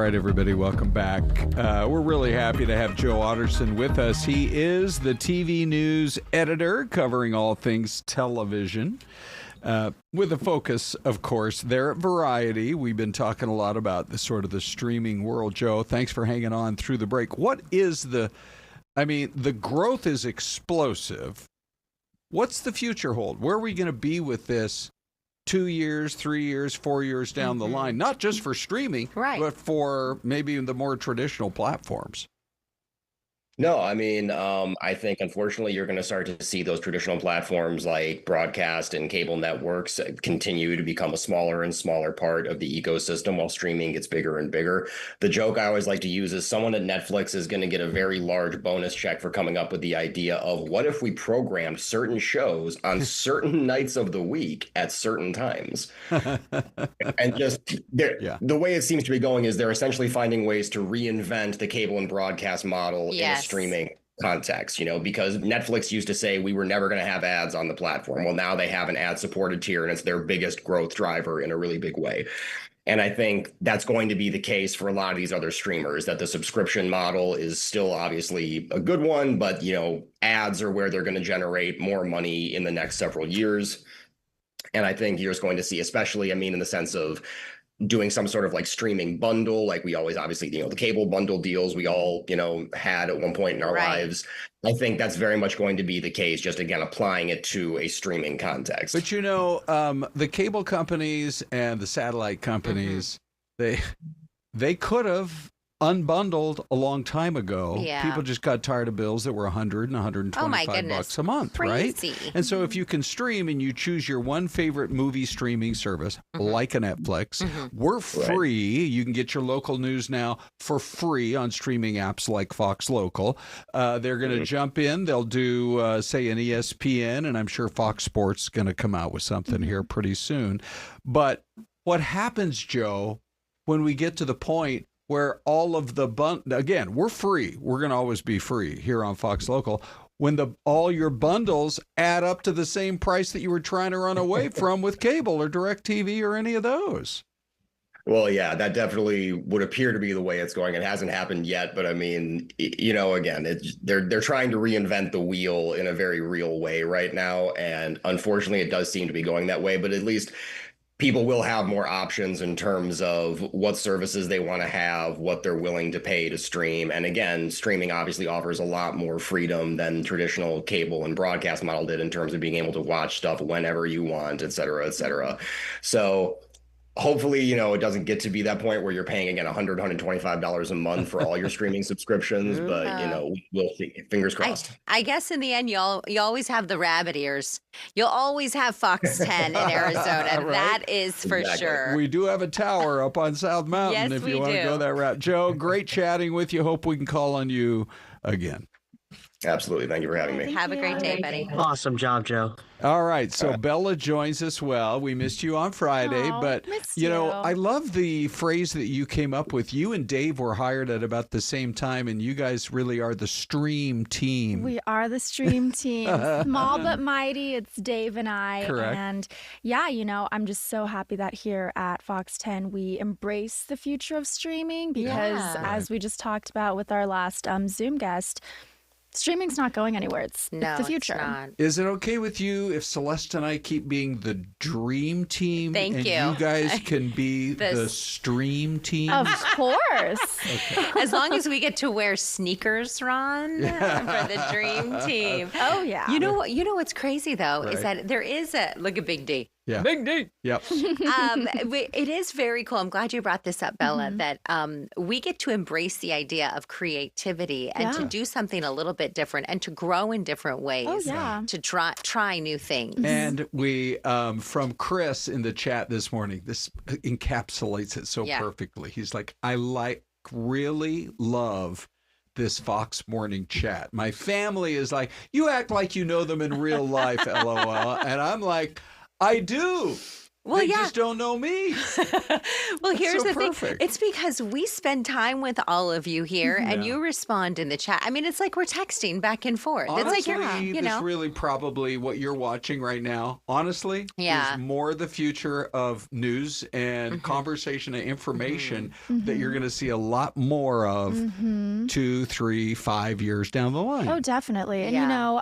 right, everybody, welcome back. We're really happy to have Joe Otterson with us. He is the TV news editor covering all things television, with a focus, of course, there at Variety. We've been talking a lot about the streaming world. Joe, thanks for hanging on through the break. What is the growth is explosive. What's the future hold? Where are we going to be with this 2 years, 3 years, 4 years down the line? Not just for streaming, but for maybe the more traditional platforms. No, I mean, I think unfortunately you're going to start to see those traditional platforms like broadcast and cable networks continue to become a smaller and smaller part of the ecosystem while streaming gets bigger and bigger. The joke I always like to use is someone at Netflix is going to get a very large bonus check for coming up with the idea of what if we programmed certain shows on certain nights of the week at certain times. And just the way it seems to be going is they're essentially finding ways to reinvent the cable and broadcast model in a streaming context, because Netflix used to say we were never going to have ads on the platform. Well, now they have an ad-supported tier, and it's their biggest growth driver in a really big way. And I think that's going to be the case for a lot of these other streamers, that the subscription model is still obviously a good one, but, ads are where they're going to generate more money in the next several years. And I think you're just going to see, especially, in the sense of doing some sort of like streaming bundle, like we always obviously, the cable bundle deals we all, had at one point in our lives. I think that's very much going to be the case, just again, applying it to a streaming context. But the cable companies and the satellite companies, they could have unbundled a long time ago. People just got tired of bills that were $100 and $125 a month, Crazy. right? And so if you can stream and you choose your one favorite movie streaming service, like a Netflix, we're free. You can get your local news now for free on streaming apps like Fox Local. They're going to jump in. They'll do, say, an ESPN, and I'm sure Fox Sports is going to come out with something here pretty soon. But what happens, Joe, when we get to the point where all of the again, we're free. We're going to always be free here on Fox Local. When all your bundles add up to the same price that you were trying to run away from with cable or DirecTV or any of those. Well, yeah, that definitely would appear to be the way it's going. It hasn't happened yet, but again, they're trying to reinvent the wheel in a very real way right now, and unfortunately, it does seem to be going that way. But at least people will have more options in terms of what services they want to have, what they're willing to pay to stream. And again, streaming obviously offers a lot more freedom than traditional cable and broadcast model did in terms of being able to watch stuff whenever you want, et cetera, et cetera. So hopefully, it doesn't get to be that point where you're paying, again, $100, $125 a month for all your streaming subscriptions. But, we'll see. Fingers crossed. I guess in the end, you always have the rabbit ears. You'll always have Fox 10 in Arizona. That is for sure. We do have a tower up on South Mountain if you want to go that route. Joe, great chatting with you. Hope we can call on you again. Absolutely. Thank you for having me. Have a great day, buddy. Awesome job, Joe. All right. So Bella joins us. Well, we missed you on Friday, but I love the phrase that you came up with. You and Dave were hired at about the same time, and you guys really are the stream team. We are the stream team. Small but mighty. It's Dave and I. Correct. And I'm just so happy that here at Fox 10, we embrace the future of streaming because as we just talked about with our last Zoom guest, streaming's not going anywhere. It's the future. It's not. Is it okay with you if Syleste and I keep being the dream team? Thank you. You guys can be the stream team? Of course. Okay. As long as we get to wear sneakers, Ron, for the dream team. Oh, yeah. You know what's crazy, though, is that there is look at Big D. Yeah. Big D. Yep. It is very cool. I'm glad you brought this up, Bella, that we get to embrace the idea of creativity and to do something a little bit different and to grow in different ways. Oh, yeah. To try new things. And we, from Chris in the chat this morning, this encapsulates it so perfectly. He's like, I really love this Fox morning chat. My family is like, you act like you know them in real life, LOL. And I'm like, I do. Well, they yeah. just don't know me. Well, here's so the thing. perfect. It's because we spend time with all of you here and Yeah. you respond in the chat. I mean, it's like we're texting back and forth. Honestly, It's like, you this know. really probably what you're watching right now, honestly, Yeah. is more the future of news and conversation and information that you're going to see a lot more of 2, 3, 5 years down the line. Oh, definitely. And Yeah. you know,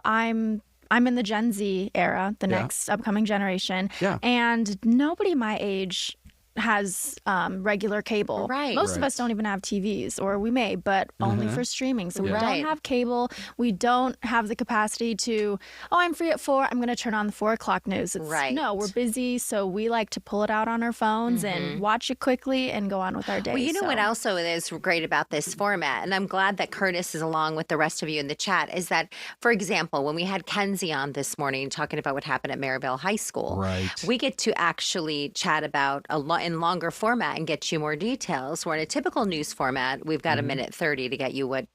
I'm in the Gen Z era, the Yeah. next upcoming generation. Yeah. And nobody my age has regular cable. Right. Most of Right. us don't even have TVs, or we may, but only for streaming. So we Right. don't have cable. We don't have the capacity to, I'm free at 4, I'm going to turn on the 4 o'clock news. It's, Right. No, we're busy. So we like to pull it out on our phones and watch it quickly and go on with our day. Well, you know So- what also is great about this format, and I'm glad that Curtis is along with the rest of you in the chat, is that, for example, when we had Kenzie on this morning talking about what happened at Maryvale High School, Right. we get to actually chat about in longer format and get you more details. Where in a typical news format, we've got a minute 30 to get you what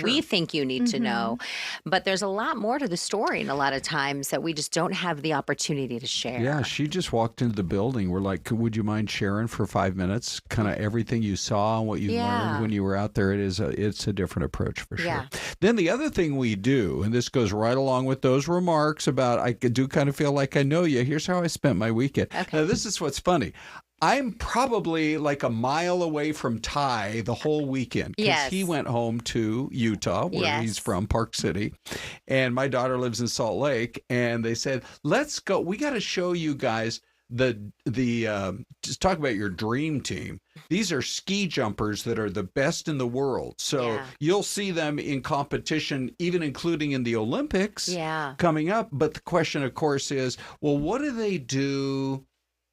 we think you need to know. But there's a lot more to the story, and a lot of times that we just don't have the opportunity to share. Yeah, she just walked into the building. We're like, would you mind sharing for 5 minutes kind of everything you saw and what you learned when you were out there? It's a different approach for sure. Yeah. Then the other thing we do, and this goes right along with those remarks about I do kind of feel like I know you. Here's how I spent my weekend. Okay. Now, this is what's funny. I'm probably like a mile away from Ty the whole weekend because Yes. he went home to Utah, where he's Yes. from, Park City, and my daughter lives in Salt Lake. And they said, "Let's go. We got to show you guys the just talk about your dream team. These are ski jumpers that are the best in the world. So Yeah. you'll see them in competition, even including in the Olympics Yeah. coming up. But the question, of course, is, well, what do they do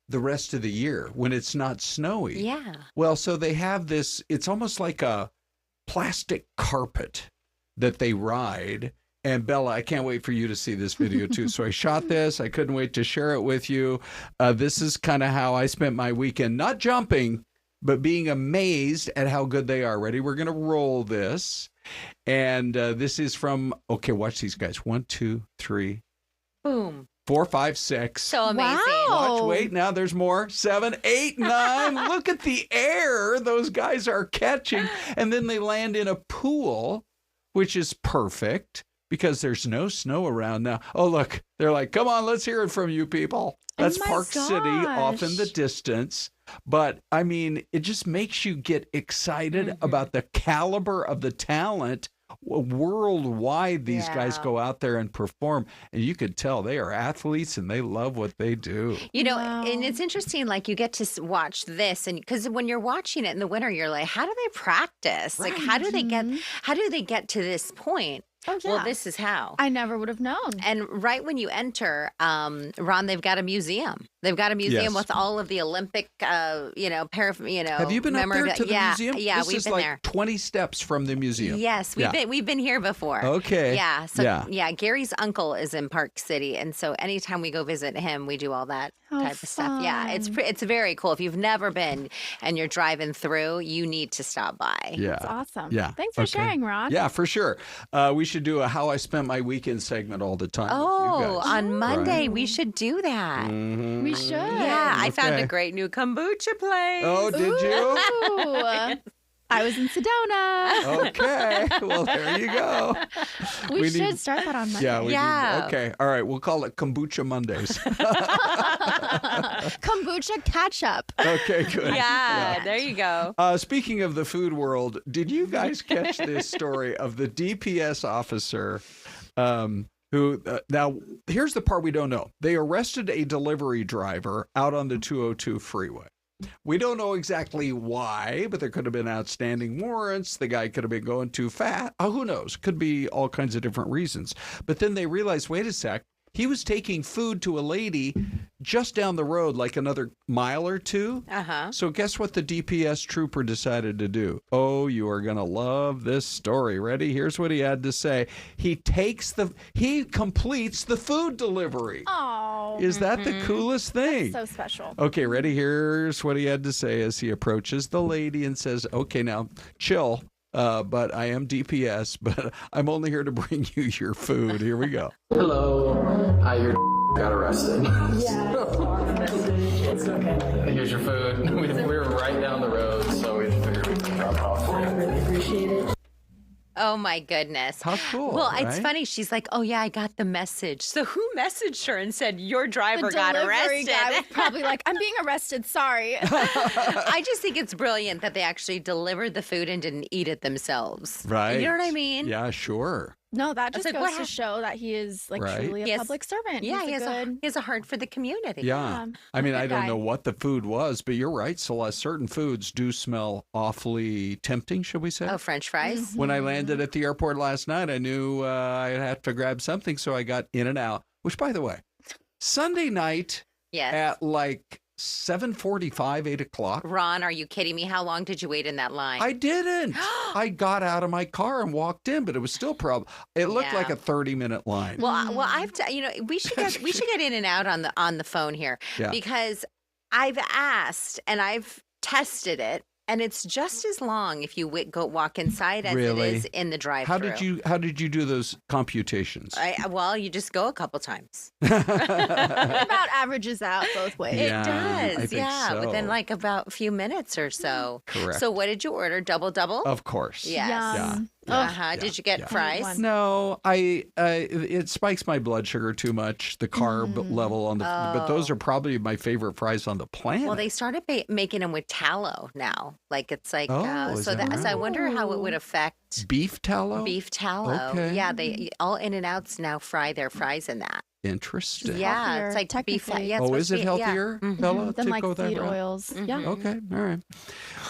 the rest of the year when it's not snowy? Yeah. Well, so they have this, it's almost like a plastic carpet that they ride. And Bella, I can't wait for you to see this video too. So I shot this. I couldn't wait to share it with you. This is kind of how I spent my weekend, not jumping, but being amazed at how good they are. Ready? We're going to roll this. And this is from, okay, watch these guys. 1, 2, 3, Boom. 4, 5, 6. So amazing. Watch, wait, now there's more. 7, 8, 9. Look at the air those guys are catching. And then they land in a pool, which is perfect because there's no snow around now. Oh, look, they're like, come on, let's hear it from you people. That's my Park City off in the gosh. distance. But I mean, it just makes you get excited about the caliber of the talent worldwide. These guys Yeah. go out there and perform, and you could tell they are athletes and they love what they do. You know, Wow. and it's interesting, like you get to watch this, and because when you're watching it in the winter, you're like, how do they practice? Like, how do they get to this point? Oh, yeah. Well, this is how. I never would have known. And right when you enter, Ron, they've got a museum. They've got a museum Yes. with all of the Olympic, Have you been up there to the yeah, museum? Yeah, this we've is been like there. 20 steps from the museum. Yes, we've been here before. Okay. Yeah. So Yeah. Gary's uncle is in Park City, and so anytime we go visit him, we do all that How type of stuff. Yeah, it's fun. it's very cool. If you've never been and you're driving through, you need to stop by. Yeah. That's awesome. Yeah. Thanks for sharing, Ron. Yeah, for sure. We should do a How I Spent My Weekend segment all the time. with you Oh, guys. on Monday we should do that. Mhm. We should. Yeah, I found Okay. a great new kombucha place. Oh, did you? Ooh. I was in Sedona. Okay. Well, there you go. We should need- start that on Monday. Yeah, we Yeah. need. Okay. All right. We'll call it Kombucha Mondays. Kombucha ketchup. Okay, good. Yeah, there you go. Speaking of the food world, did you guys catch this story of the DPS officer who, now, here's the part we don't know. They arrested a delivery driver out on the 202 freeway. We don't know exactly why, but there could have been outstanding warrants. The guy could have been going too fast. Who knows? Could be all kinds of different reasons. But then they realized, wait a sec, he was taking food to a lady just down the road, like another mile or two. Uh-huh. So guess what the DPS trooper decided to do? Oh, you are going to love this story. Ready? Here's what he had to say. He completes the food delivery. Oh. Is that the coolest thing? So special. Okay, ready? Here's what he had to say as he approaches the lady and says, okay, now chill. But I am DPS, but I'm only here to bring you your food. Here we go. Hello, you're got arrested. Yeah. It's okay. Here's your food. We were right down the road, so we figured we could drop it off for you. I really appreciate it. Oh my goodness. How cool. Well, it's right? funny. She's like, oh yeah, I got the message. So who messaged her and said, your driver The got delivery arrested? guy was probably like, I'm being arrested. Sorry. I just think it's brilliant that they actually delivered the food and didn't eat it themselves. Right. You know what I mean? Yeah, sure. No, that just like, goes what to hap- show that he is like Right. truly a Yes. public servant. Yeah, He's he has a heart for the community. Yeah. I mean, I good don't guy. know what the food was, but you're right, Celeste. Certain foods do smell awfully tempting, should we say? Oh, French fries? When I landed at the airport last night, I knew I'd have to grab something, so I got In-N-Out, which, by the way, Sunday night Yes. at like 7:45, 8 o'clock. Ron, are you kidding me? How long did you wait in that line? I didn't. I got out of my car and walked in, but it was still it looked Yeah. like a 30-minute line. Well, I've we should get in and out on the phone here Yeah. because I've asked and I've tested it, and it's just as long if you walk inside as Really? it is in the drive-thru. How did you do those computations? Well, you just go a couple times. It about averages out both ways. Yeah, I It does, think so. within like about a few minutes or so. Correct. So, what did you order? Double? Of course. Yes. Yum. Uh-huh. Did you get fries? No, it spikes my blood sugar too much, the carb level on the but those are probably my favorite fries on the planet. Well, they started making them with tallow now. Like it's like is so that so I right? wonder how it would affect beef tallow? beef tallow. Okay. Yeah, they all In-N-Outs now fry their fries in that. Interesting. Yeah, Healthier, it's like beef. technically. Yeah, it's Oh, supposed is to it be- healthier, Yeah. Bella, Than to like go that feed route? oils. Yeah. Okay, all right.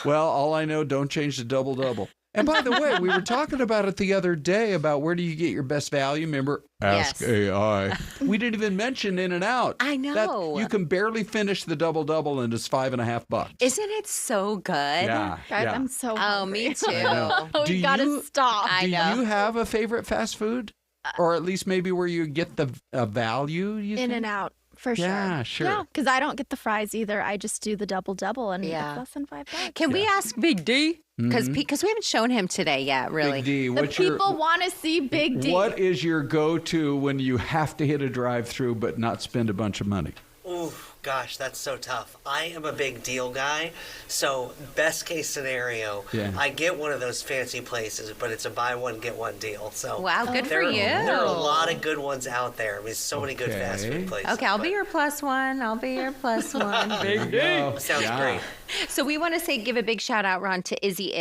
Well, all I know, don't change the double. And by the way, we were talking about it the other day about where do you get your best value. Remember, Ask Yes. AI. We didn't even mention In-N-Out. I know. You can barely finish the double and it's $5.50. Isn't it so good? Yeah, Guys, yeah. I'm so Oh, hungry. me too. I know. Do We gotta you- stop. I Do know. you have a favorite fast food? Or at least maybe where you get the value? You In think? and out. For sure. Yeah, sure. Yeah, because I don't get the fries either. I just do the double, and Yeah. it's less than $5. Can we ask Big D? Because Mhm. we haven't shown him today yet, really. Big D, The what's your, people want to see Big D. what is your go-to when you have to hit a drive-through but not spend a bunch of money? Ooh, gosh, that's so tough. I am a big deal guy, so best case scenario, Yeah. I get one of those fancy places, but it's a buy one get one deal. So Wow, good for you. There are a lot of good ones out there. I mean, so many good fast Okay. food places. Okay, I'll be but- your plus one. I'll be your plus one. Big D. Sounds great. So we want to give a big shout out, Ron, to Izzy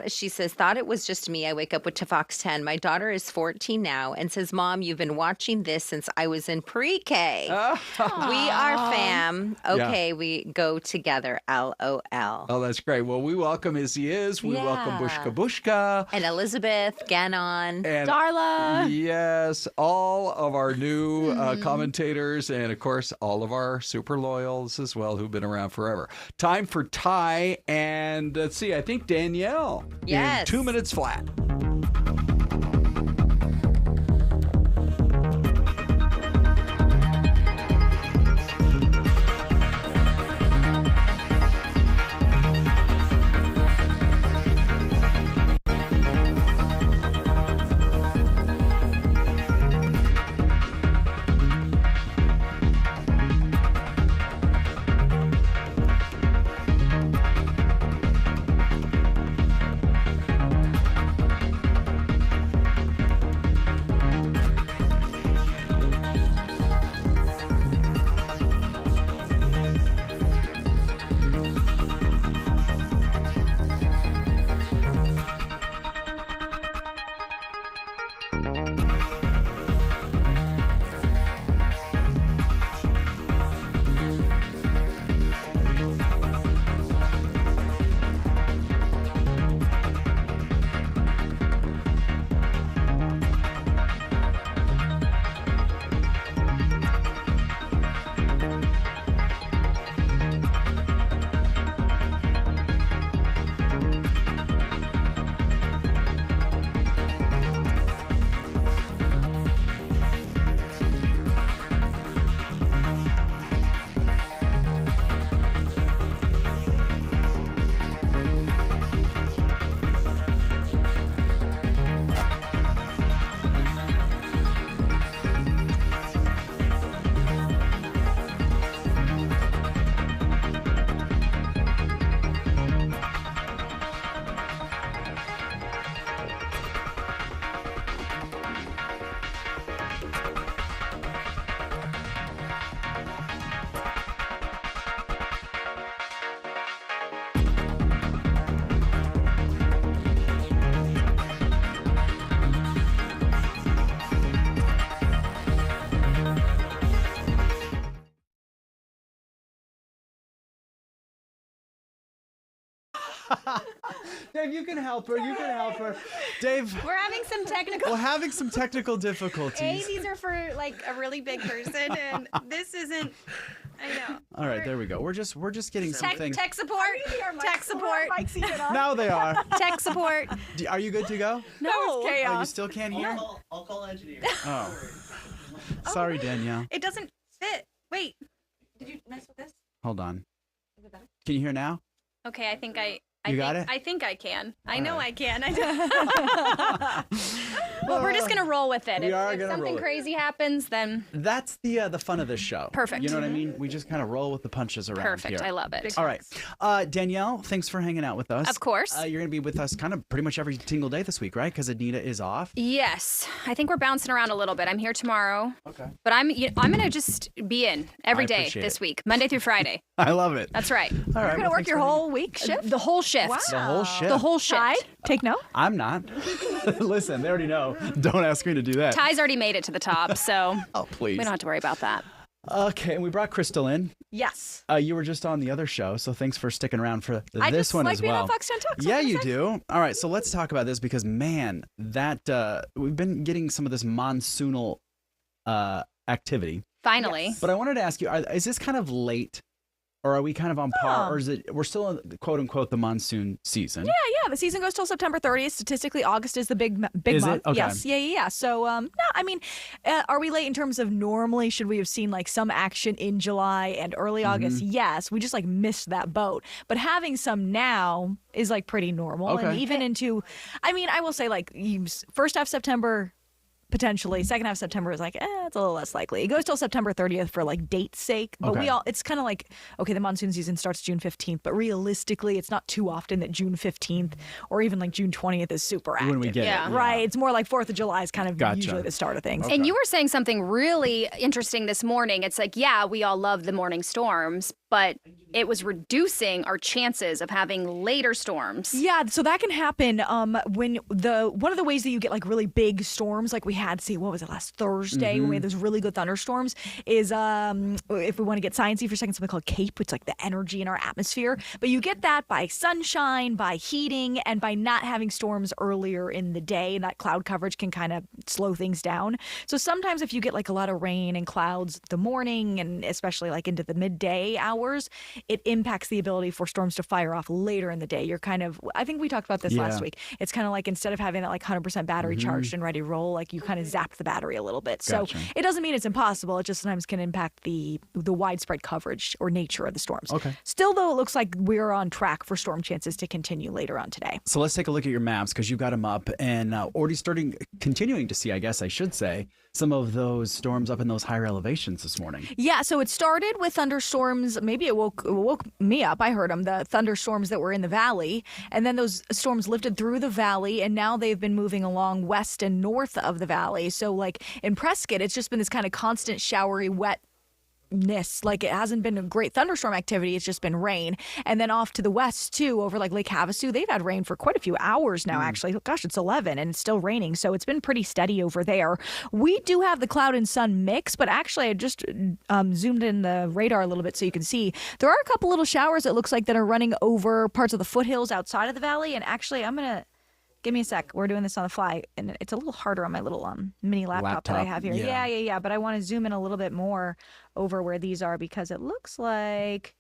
She says, thought it was just me. I wake up to Fox 10. My daughter is 14 now and says, Mom, you've been watching this since I was in pre-K. We are fam. Okay, we go together. LOL. Oh, that's great. Well, we welcome Izzy We welcome Bushka Bushka. And Elizabeth, Gannon. And Darla. yes, all of our new commentators and, of course, all of our super loyals as well who've been around forever. Time for Ty and let's see, I think Danielle. Yes. In 2 minutes flat. Dave, you can help her. You can help her. Dave. We're having some technical. We're having some technical difficulties. These are for like a really big person, and this isn't. I know. All right, there we go. We're just getting some things. Tech support. Tech support. Now they are. Tech support. Are you good to go? No. Oh, you still can't hear? I'll call engineer. Oh. Sorry, Danielle. It doesn't fit. Wait. Did you mess with this? Hold on. Can you hear now? Okay, I think I got it? I think I can. I All know right. I can. Well, we're just gonna roll with it. We are If gonna something roll it. crazy happens, then That's the fun of this show. Perfect. You know what I mean? We just kind of roll with the punches around Perfect. here. I love it. All right. Danielle, thanks for hanging out with us. Of course. You're going to be with us kind of pretty much every single day this week, right? Because Anita is off. yes, I think we're bouncing around a little bit. I'm here tomorrow. Okay. But I'm gonna just be in every I day appreciate this it. week, Monday through Friday. I love it. That's right. All right. You're going to work your whole week shift? The whole shift. The whole shift. The whole shift. Ty, take note. I'm not. Listen, they already know. Don't ask me to do that. Ty's already made it to the top, so Oh, please. we don't have to worry about that. Okay, and we brought Crystal in. Yes. You were just on the other show, so thanks for sticking around for I this just one like as being well. on Fox 10 Talks. Yeah, you do. All right, so let's talk about this because, man, that we've been getting some of this monsoonal activity. Finally. But I wanted to ask you, is this kind of late? Or are we kind of on par? No. Or is it we're still in quote unquote the monsoon season? Yeah. The season goes till September 30th. Statistically, August is the big Is month. it? Okay. Yes. Yeah. So, no, I mean, are we late in terms of normally? Should we have seen like some action in July and early August? Yes. We just like missed that boat. But having some now is like pretty normal. Okay. And even into, I mean, I will say like first half September. Potentially. Second half of September is like, it's a little less likely. It goes till September 30th for like date's sake. But Okay. it's kind of like, okay, the monsoon season starts June 15th, but realistically, it's not too often that June 15th or even like June 20th is super active. When we get it. Right. It's more like 4th of July is kind of Gotcha. usually the start of things. And you were saying something really interesting this morning. It's like, yeah, we all love the morning storms, but it was reducing our chances of having later storms. Yeah, so that can happen when one of the ways that you get like really big storms, like we had, what was it, last Thursday when we had those really good thunderstorms, is if we want to get sciencey for a second, something called CAPE, which is like the energy in our atmosphere. But you get that by sunshine, by heating, and by not having storms earlier in the day. And that cloud coverage can kind of slow things down. So sometimes if you get like a lot of rain and clouds the morning, and especially like into the midday hours, it impacts the ability for storms to fire off later in the day. You're kind of, I think we talked about this last week. It's kind of like instead of having that like 100% battery charged and ready to roll, like you kind of zap the battery a little bit. Gotcha. So it doesn't mean it's impossible. It just sometimes can impact the widespread coverage or nature of the storms. Okay. Still, though, it looks like we're on track for storm chances to continue later on today. So let's take a look at your maps because you've got them up and already continuing to see, I guess I should say, some of those storms up in those higher elevations this morning. Yeah, so it started with thunderstorms. Maybe it woke me up. I heard them, the thunderstorms that were in the valley. And then those storms lifted through the valley, and now they've been moving along west and north of the valley. So like in Prescott, it's just been this kind of constant showery, wet like it hasn't been a great thunderstorm activity. It's just been rain. And then off to the west too, over like Lake Havasu, they've had rain for quite a few hours now. Actually, gosh, it's 11 and it's still raining, so it's been pretty steady over there. We do have the cloud and sun mix, but actually I just zoomed in the radar a little bit so you can see there are a couple little showers, it looks like, that are running over parts of the foothills outside of the valley. And actually give me a sec. We're doing this on the fly, and it's a little harder on my little mini laptop that I have here. Yeah. But I want to zoom in a little bit more over where these are because it looks like...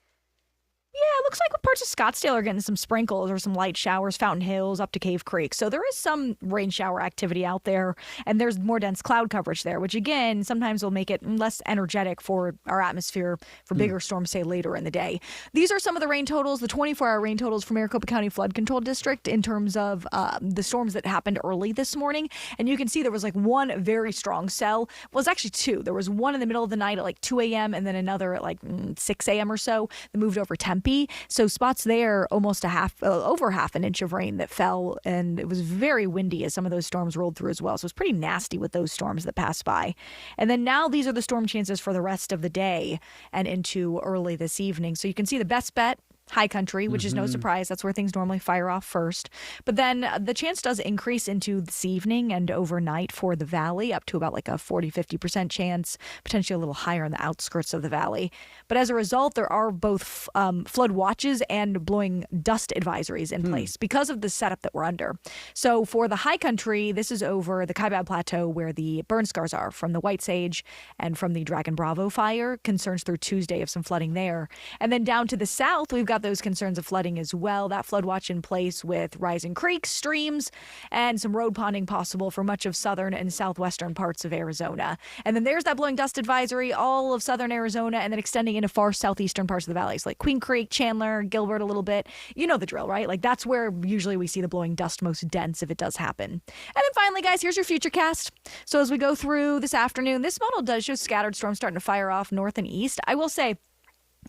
Yeah, it looks like parts of Scottsdale are getting some sprinkles or some light showers, Fountain Hills up to Cave Creek. So there is some rain shower activity out there, and there's more dense cloud coverage there, which again, sometimes will make it less energetic for our atmosphere for bigger storms, say later in the day. These are some of the rain totals, the 24-hour rain totals for Maricopa County Flood Control District in terms of the storms that happened early this morning. And you can see there was like one very strong cell. Well, it's actually two. There was one in the middle of the night at like 2 a.m. and then another at like 6 a.m. or so that moved over Tempe. So spots there, almost over half an inch of rain that fell, and it was very windy as some of those storms rolled through as well. So it was pretty nasty with those storms that passed by. And then now these are the storm chances for the rest of the day and into early this evening. So you can see the best bet high country, which is no surprise. That's where things normally fire off first. But then the chance does increase into this evening and overnight for the valley, up to about like a 40-50% chance, potentially a little higher in the outskirts of the valley. But as a result, there are both flood watches and blowing dust advisories in place because of the setup that we're under. So for the high country, this is over the Kaibab Plateau where the burn scars are from the White Sage and from the Dragon Bravo fire. Concerns through Tuesday of some flooding there. And then down to the south, we've got those concerns of flooding as well. That flood watch in place with rising creeks, streams, and some road ponding possible for much of southern and southwestern parts of Arizona. And then there's that blowing dust advisory, all of southern Arizona, and then extending into far southeastern parts of the valleys like Queen Creek, Chandler, Gilbert a little bit. You know the drill, right? Like that's where usually we see the blowing dust most dense if it does happen. And then finally, guys, here's your futurecast. So as we go through this afternoon, this model does show scattered storms starting to fire off north and east. I will say,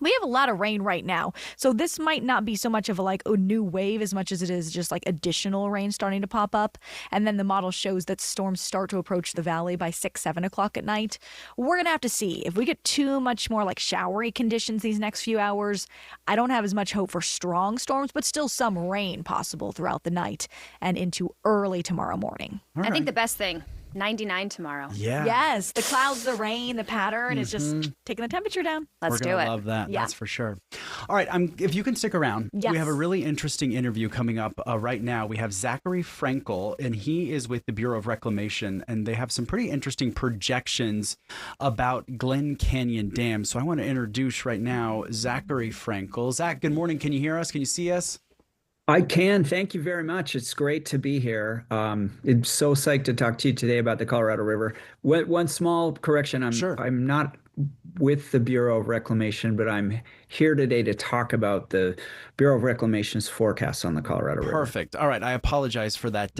we have a lot of rain right now, so this might not be so much of a new wave as much as it is just like additional rain starting to pop up. And then the model shows that storms start to approach the valley by 6-7 o'clock at night. We're going to have to see if we get too much more like showery conditions these next few hours. I don't have as much hope for strong storms, but still some rain possible throughout the night and into early tomorrow morning. I think the best thing, 99 tomorrow. Yeah. Yes, the clouds, the rain, the pattern is just taking the temperature down. Let's do it. Love that. Yeah. That's for sure. All right. If you can stick around, Yes. we have a really interesting interview coming up right now. We have Zachary Frankel, and he is with the Bureau of Reclamation, and they have some pretty interesting projections about Glen Canyon Dam. So I want to introduce right now Zachary Frankel. Zach, good morning. Can you hear us? Can you see us? I can. Thank you very much. It's great to be here. I'm so psyched to talk to you today about the Colorado River. One small correction. I'm not with the Bureau of Reclamation, but I'm here today to talk about the Bureau of Reclamation's forecast on the Colorado River. Perfect. All right. I apologize for that.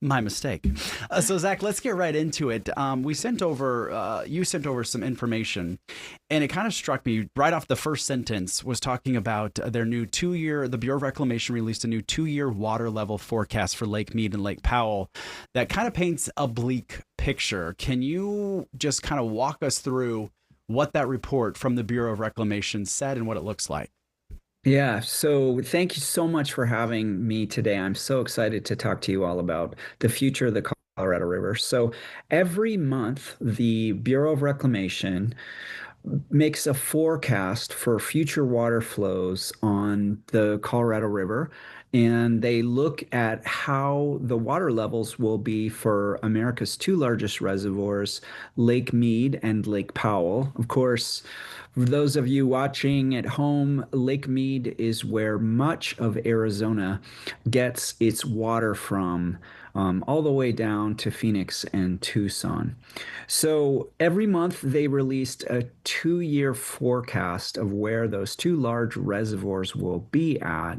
My mistake. So Zach, let's get right into it. You sent over some information, and it kind of struck me right off the first sentence was talking about their new the Bureau of Reclamation released a new 2-year water level forecast for Lake Mead and Lake Powell that kind of paints a bleak picture. Can you just kind of walk us through what that report from the Bureau of Reclamation said and what it looks like? Yeah, so thank you so much for having me today. I'm so excited to talk to you all about the future of the Colorado River. So every month, the Bureau of Reclamation makes a forecast for future water flows on the Colorado River, and they look at how the water levels will be for America's two largest reservoirs, Lake Mead and Lake Powell. Of course, for those of you watching at home, Lake Mead is where much of Arizona gets its water from, all the way down to Phoenix and Tucson. So every month they released a 2-year forecast of where those two large reservoirs will be at.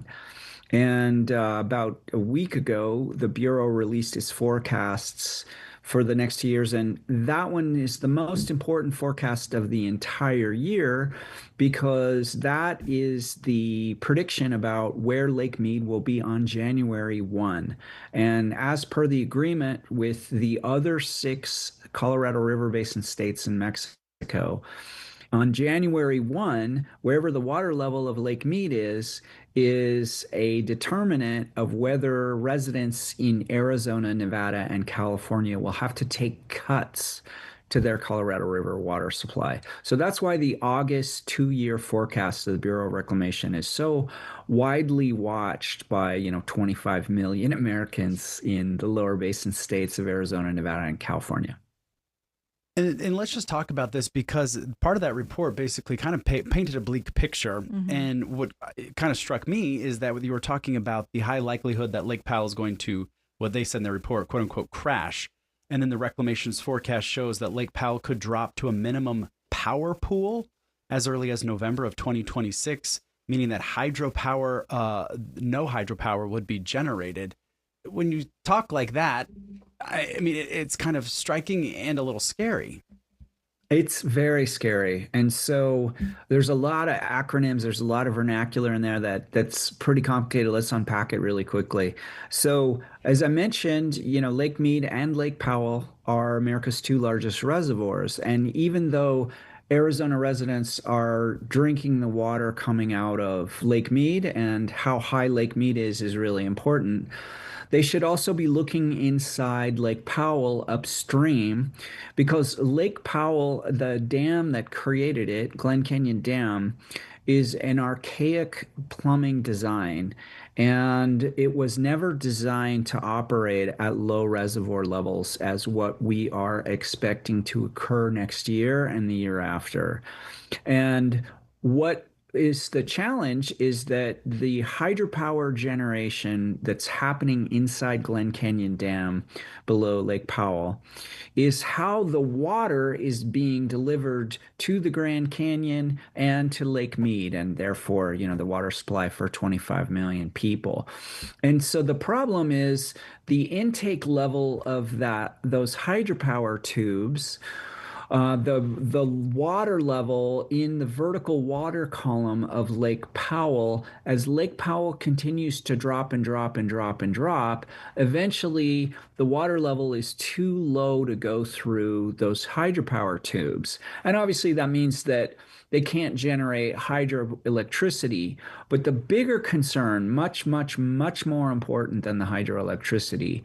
And about a week ago, the Bureau released its forecasts for the next 2 years. And that one is the most important forecast of the entire year because that is the prediction about where Lake Mead will be on January 1. And as per the agreement with the other 6 Colorado River Basin states and Mexico, on January 1, wherever the water level of Lake Mead is a determinant of whether residents in Arizona, Nevada, and California will have to take cuts to their Colorado River water supply. So that's why the August 2-year forecast of the Bureau of Reclamation is so widely watched by, 25 million Americans in the lower basin states of Arizona, Nevada, and California. And let's just talk about this because part of that report basically kind of painted a bleak picture. Mm-hmm. And what kind of struck me is that you were talking about the high likelihood that Lake Powell is going to, what they said in their report, quote unquote, crash. And then the Reclamation's forecast shows that Lake Powell could drop to a minimum power pool as early as November of 2026, meaning that no hydropower would be generated. When you talk like that, I mean, it's kind of striking and a little scary. It's very scary. And so there's a lot of acronyms. There's a lot of vernacular in there that's pretty complicated. Let's unpack it really quickly. So as I mentioned, Lake Mead and Lake Powell are America's two largest reservoirs. And even though Arizona residents are drinking the water coming out of Lake Mead, and how high Lake Mead is really important. They should also be looking inside Lake Powell upstream, because Lake Powell, the dam that created it, Glen Canyon Dam, is an archaic plumbing design, and it was never designed to operate at low reservoir levels as what we are expecting to occur next year and the year after. And what is the challenge is that the hydropower generation that's happening inside Glen Canyon Dam below Lake Powell is how the water is being delivered to the Grand Canyon and to Lake Mead, and therefore, the water supply for 25 million people. And so the problem is the intake level of those hydropower tubes. The water level in the vertical water column of Lake Powell, as Lake Powell continues to drop and drop and drop and drop, eventually the water level is too low to go through those hydropower tubes. And obviously that means that they can't generate hydroelectricity. But the bigger concern, much, much, much more important than the hydroelectricity,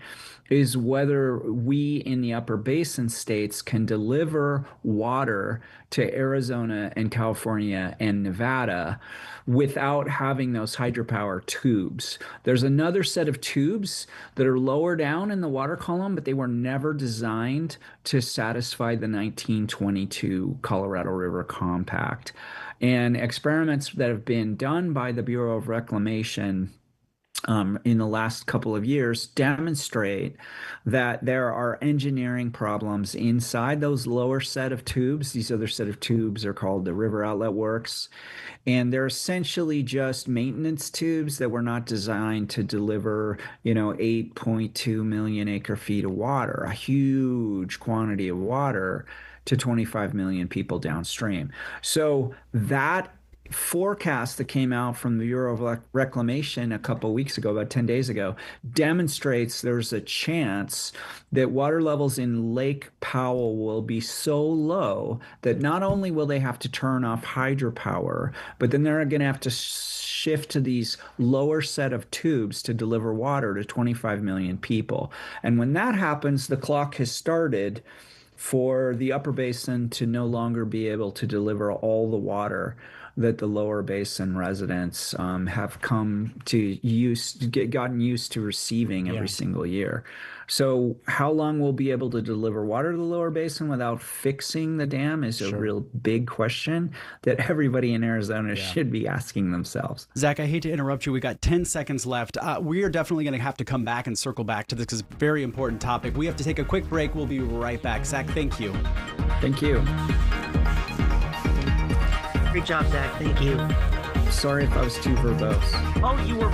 is whether we in the upper basin states can deliver water to Arizona and California and Nevada without having those hydropower tubes. There's another set of tubes that are lower down in the water column, but they were never designed to satisfy the 1922 Colorado River Compact. And experiments that have been done by the Bureau of Reclamation in the last couple of years demonstrate that there are engineering problems inside those lower set of tubes. These other set of tubes are called the River Outlet Works, and they're essentially just maintenance tubes that were not designed to deliver, 8.2 million acre feet of water, a huge quantity of water to 25 million people downstream. So that forecast that came out from the Bureau of Reclamation a couple of weeks ago, about 10 days ago, demonstrates there's a chance that water levels in Lake Powell will be so low that not only will they have to turn off hydropower, but then they're going to have to shift to these lower set of tubes to deliver water to 25 million people. And when that happens, the clock has started for the upper basin to no longer be able to deliver all the water that the lower basin residents have come to gotten used to receiving every single year. So how long we'll be able to deliver water to the lower basin without fixing the dam is a real big question that everybody in Arizona should be asking themselves. Zach, I hate to interrupt you. We got 10 seconds left. We are definitely going to have to come back and circle back to this because it's a very important topic. We have to take a quick break. We'll be right back. Zach, thank you. Thank you. Great job, Zach. Thank you. Sorry if I was too verbose. Oh, you were.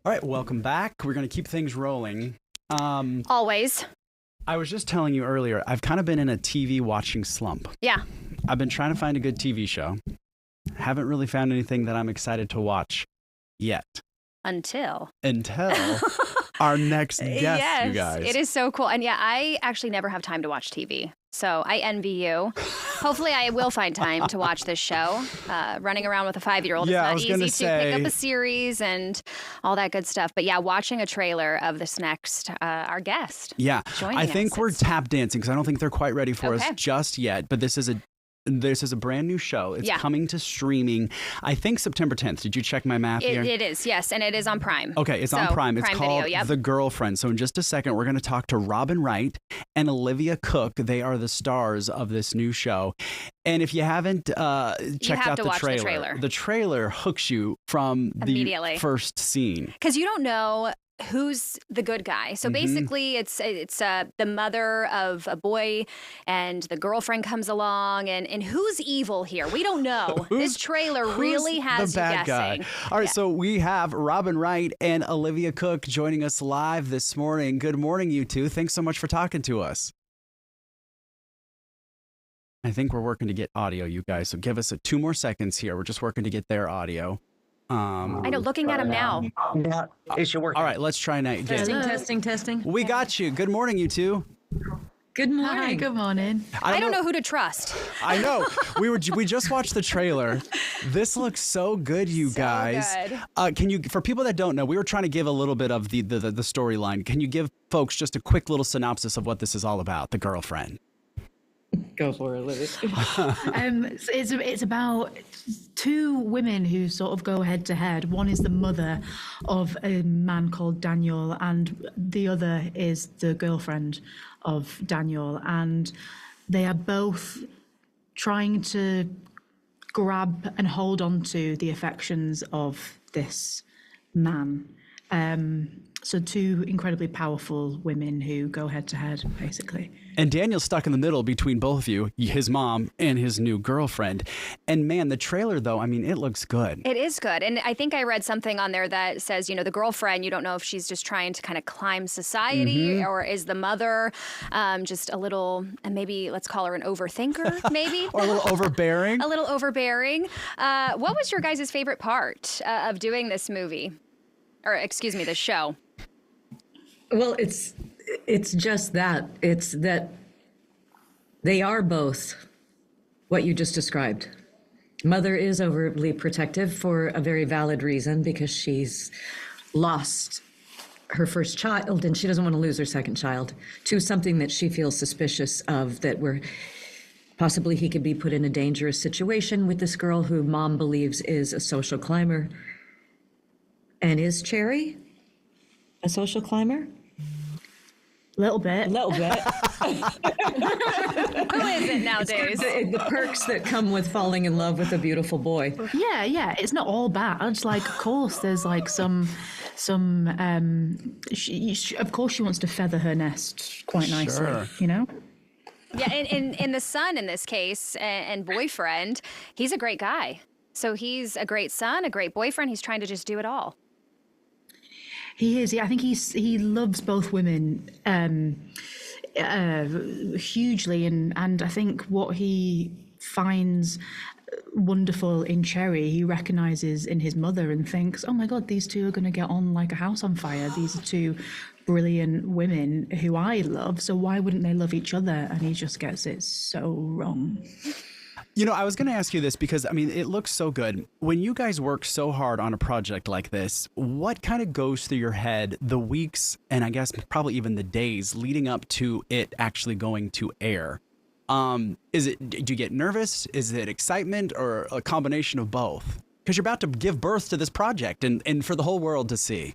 All right, welcome back. We're going to keep things rolling. Always. I was just telling you earlier, I've kind of been in a TV watching slump. Yeah. I've been trying to find a good TV show. Haven't really found anything that I'm excited to watch yet. Until our next guest, yes, you guys. It is so cool. And yeah, I actually never have time to watch TV. So I envy you. Hopefully I will find time to watch this show. Running around with a 5-year-old is not easy to pick up a series and all that good stuff. But yeah, watching a trailer of this next, our guest. Yeah, I think us. we're tap dancing because I don't think they're quite ready for us just yet. But this is a brand new show. It's coming to streaming, I think September 10th. Did you check my math here? It is, yes, and it is on Prime. Okay, it's on Prime. It's Prime called Video, The Girlfriend. So in just a second, we're going to talk to Robin Wright and Olivia Cooke. They are the stars of this new show. And if you haven't checked out the trailer hooks you from the first scene. Because you don't know who's the good guy. So basically it's the mother of a boy and the girlfriend comes along and who's evil here? We don't know. This trailer really has you guessing. Guy? All right, so we have Robin Wright and Olivia Cooke joining us live this morning. Good morning, you two. Thanks so much for talking to us. I think we're working to get audio, you guys. So give us 2 more seconds here. We're just working to get their audio. I know, looking at him now. Yeah, it should work. All right, let's try now. Testing. We got you. Good morning, you two. Good morning. Hi, good morning. I don't know who to trust. I know. We just watched the trailer. This looks so good, you guys. Good. Can you, for people that don't know, we were trying to give a little bit of the storyline. Can you give folks just a quick little synopsis of what this is all about, The Girlfriend? Go for it, Olivia. It's about 2 women who sort of go head to head. One is the mother of a man called Daniel, and the other is the girlfriend of Daniel. And they are both trying to grab and hold on to the affections of this man. So 2 incredibly powerful women who go head to head, basically. And Daniel's stuck in the middle between both of you, his mom and his new girlfriend. And man, the trailer, though, I mean, it looks good. It is good. And I think I read something on there that says, the girlfriend, you don't know if she's just trying to kind of climb society or is the mother just a little, and maybe let's call her an overthinker, maybe? Or a little overbearing. A little overbearing. What was your guys' favorite part of doing this movie? Or excuse me, this show? Well, it's just that. It's that they are both what you just described. Mother is overly protective for a very valid reason because she's lost her first child and she doesn't want to lose her second child to something that she feels suspicious of, that possibly he could be put in a dangerous situation with this girl who mom believes is a social climber. And is Cherry a social climber? Little bit. Who is it nowadays? The perks that come with falling in love with a beautiful boy. Yeah. It's not all bad. Like, of course, there's like some. Of course, she wants to feather her nest quite nicely. Sure. Yeah, and the son in this case and boyfriend, he's a great guy. So he's a great son, a great boyfriend. He's trying to just do it all. He is. I think he loves both women hugely, and I think what he finds wonderful in Cherry, he recognizes in his mother and thinks, oh my God, these 2 are going to get on like a house on fire. These are 2 brilliant women who I love, so why wouldn't they love each other? And he just gets it so wrong. I was going to ask you this because, I mean, it looks so good. When you guys work so hard on a project like this, what kind of goes through your head the weeks and I guess probably even the days leading up to it actually going to air? Do you get nervous? Is it excitement or a combination of both? Because you're about to give birth to this project and for the whole world to see.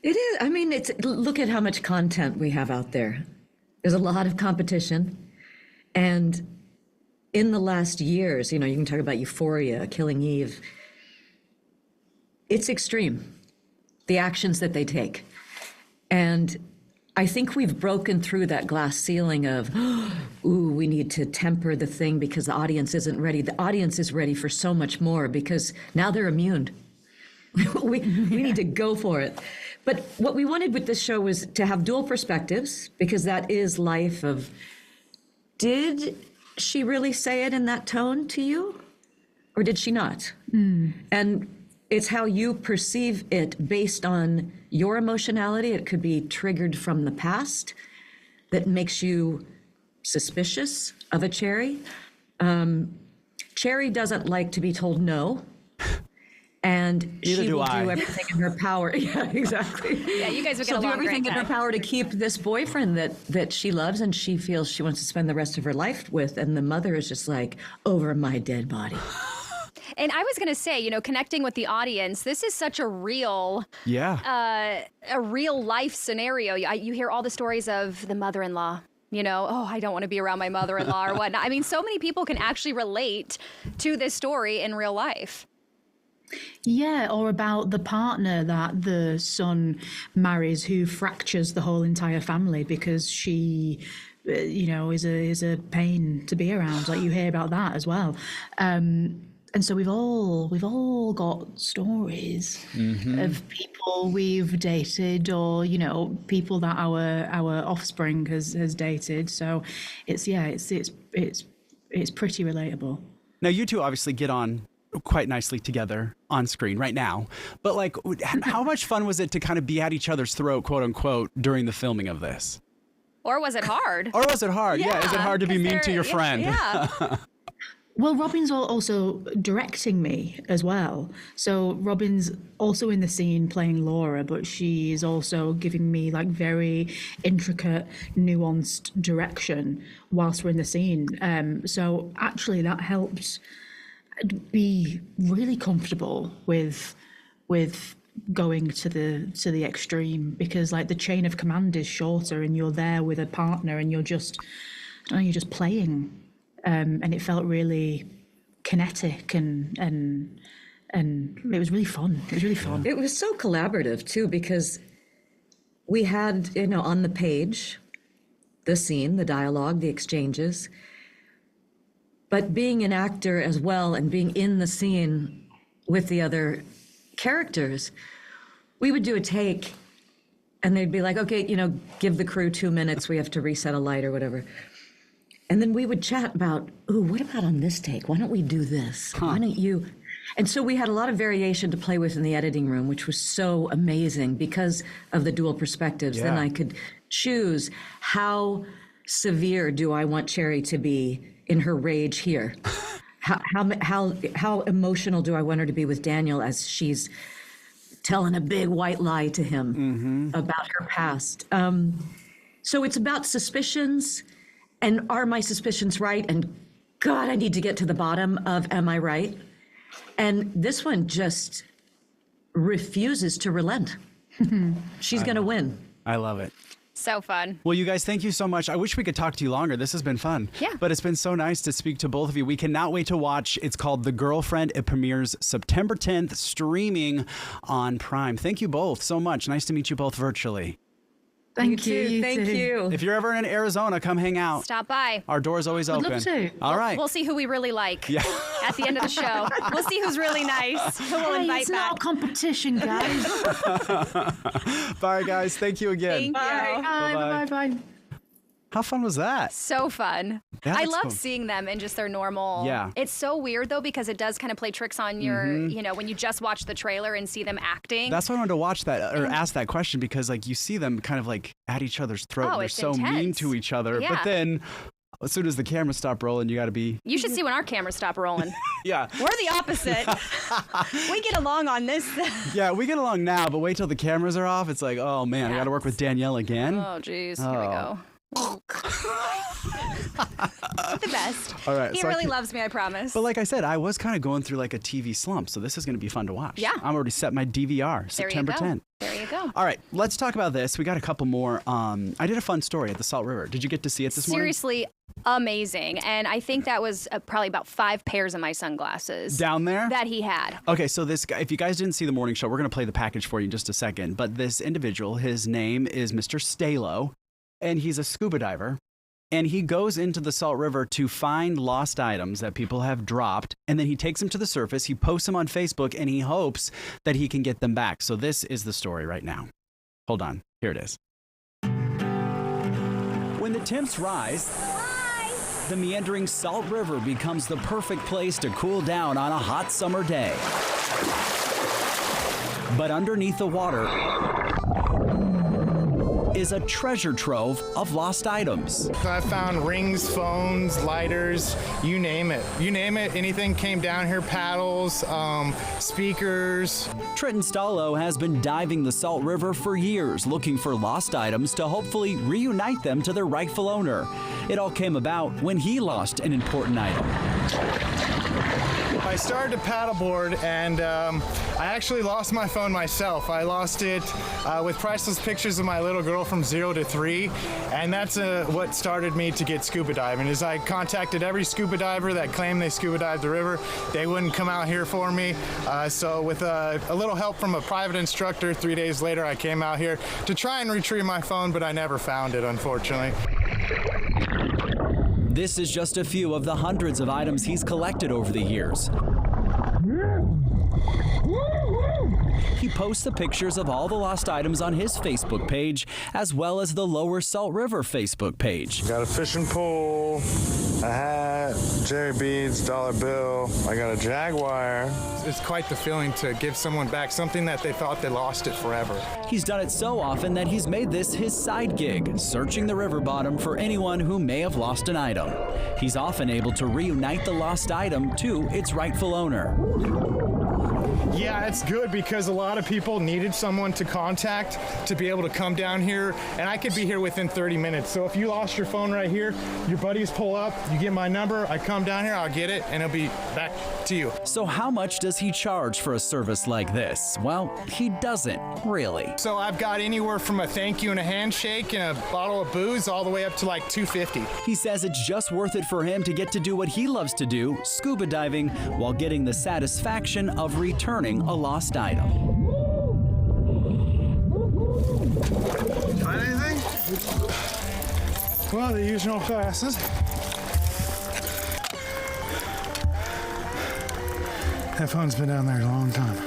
It is. I mean, look at how much content we have out there. There's a lot of competition. And in the last years, you can talk about Euphoria, Killing Eve. It's extreme, the actions that they take. And I think we've broken through that glass ceiling of, ooh, we need to temper the thing because the audience isn't ready. The audience is ready for so much more because now they're immune. we need to go for it. But what we wanted with this show was to have dual perspectives, because that is life of, did she really say it in that tone to you? Or did she not? And it's how you perceive it based on your emotionality. It could be triggered from the past that makes you suspicious of a Cherry. Cherry doesn't like to be told no. And she will do everything in her power. Yeah, exactly. Yeah, you guys would get She'll do along everything great in her then. power to keep this boyfriend that she loves and she feels she wants to spend the rest of her life with. And the mother is just like, over my dead body. And I was going to say, you know, connecting with the audience, this is such a real, a real life scenario. You hear all the stories of the mother-in-law, you know, oh, I don't want to be around my mother-in-law or whatnot. I mean, so many people can actually relate to this story in real life. Yeah, or about the partner that the son marries who fractures the whole entire family because she, you know, is a pain to be around. Like, you hear about that as well. And so we've all got stories of people we've dated, or, you know, people that our offspring has dated. So it's pretty relatable. Now, you two obviously get on quite nicely together on screen right now, but like, how much fun was it to kind of be at each other's throat, quote unquote, during the filming of this? Or was it hard? Or was it hard? Yeah, is it hard to be mean to your friend? Yeah. Well, Robin's also directing me as well. So Robin's also in the scene playing Laura, but she's also giving me like very intricate, nuanced direction whilst we're in the scene. So actually that helps be really comfortable with going to the extreme, because like the chain of command is shorter and you're there with a partner and you're just playing. And it felt really kinetic and it was really fun. It was really fun. It was so collaborative too, because we had, you know, on the page, the scene, the dialogue, the exchanges, but being an actor as well and being in the scene with the other characters, we would do a take and they'd be like, okay, you know, give the crew 2 minutes. We have to reset a light or whatever. And then we would chat about, ooh, what about on this take? Why don't we do this? Why don't you? And so we had a lot of variation to play with in the editing room, which was so amazing because of the dual perspectives. Then I could choose, how severe do I want Cherry to be in her rage here? How emotional do I want her to be with Daniel as she's telling a big white lie to him about her past? So it's about suspicions. And are my suspicions right? And God, I need to get to the bottom of, am I right? And this one just refuses to relent. She's going to win. I love it. So fun. Well, you guys, thank you so much. I wish we could talk to you longer. This has been fun. Yeah. But it's been so nice to speak to both of you. We cannot wait to watch. It's called The Girlfriend. It premieres September 10th, streaming on Prime. Thank you both so much. Nice to meet you both virtually. Thank you. Thank you. If you're ever in Arizona, come hang out. Stop by. Our door's always open. I'd love to. All right. We'll see who we really like Yeah. at the end of the show. We'll see who's really nice, who we'll invite it's back. not a competition, guys. Bye, guys. Thank you again. Thank you. Bye. How fun was that? So fun. That's I love cool. seeing them in just their normal. Yeah. It's so weird though, because it does kind of play tricks on your, you know, when you just watch the trailer and see them acting. That's why I wanted to watch that or ask that question, because like you see them kind of like at each other's throat. Oh, They're it's so mean intense. to each other. Yeah. But then as soon as the camera stop rolling, you got to be. You should see when our cameras stop rolling. Yeah. We're the opposite. We get along on this. Yeah, we get along now, but wait till the cameras are off. It's like, oh man, I got to work with Danielle again. Oh, geez. Here we go. The best. All right, He so really loves me, I promise. But like I said, I was kind of going through like a TV slump, so this is going to be fun to watch. Yeah. I'm already set my DVR, September there you go. 10th. There you go. All right, let's talk about this. We got a couple more. I did a fun story at the Salt River. Did you get to see it this morning? Seriously, amazing. And I think that was probably about 5 pairs of my sunglasses. Down there? That he had. Okay, so this guy, if you guys didn't see the morning show, we're going to play the package for you in just a second. But this individual, his name is Mr. Stalo, and he's a scuba diver. And he goes into the Salt River to find lost items that people have dropped. And then he takes them to the surface. He posts them on Facebook and he hopes that he can get them back. So this is the story right now. Hold on. Here it is. When the temps rise, the meandering Salt River becomes the perfect place to cool down on a hot summer day. But underneath the water is a treasure trove of lost items. I found rings, phones, lighters, you name it. You name it, anything came down here, paddles, speakers. Trenton Stallo has been diving the Salt River for years, looking for lost items to hopefully reunite them to their rightful owner. It all came about when he lost an important item. I started to paddleboard and I actually lost my phone myself. I lost it with priceless pictures of my little girl from 0 to 3, and that's what started me to get scuba diving. Is I contacted every scuba diver that claimed they scuba dived the river. They wouldn't come out here for me. So with a little help from a private instructor, 3 days later I came out here to try and retrieve my phone, but I never found it, unfortunately. This is just a few of the hundreds of items he's collected over the years. He posts the pictures of all the lost items on his Facebook page, as well as the Lower Salt River Facebook page. Got a fishing pole, a hat, Jerry beads, dollar bill. I got a Jaguar. It's quite the feeling to give someone back something that they thought they lost it forever. He's done it so often that he's made this his side gig, searching the river bottom for anyone who may have lost an item. He's often able to reunite the lost item to its rightful owner. Yeah, it's good because a lot of people needed someone to contact to be able to come down here, and I could be here within 30 minutes. So if you lost your phone right here, your buddies pull up, you get my number, I come down here, I'll get it, and it'll be back to you. So how much does he charge for a service like this? Well, he doesn't, really. So I've got anywhere from a thank you and a handshake and a bottle of booze all the way up to like $250. He says it's just worth it for him to get to do what he loves to do, scuba diving, while getting the satisfaction of returning a lost item. Find anything? Well, the usual classes. That phone's been down there a long time.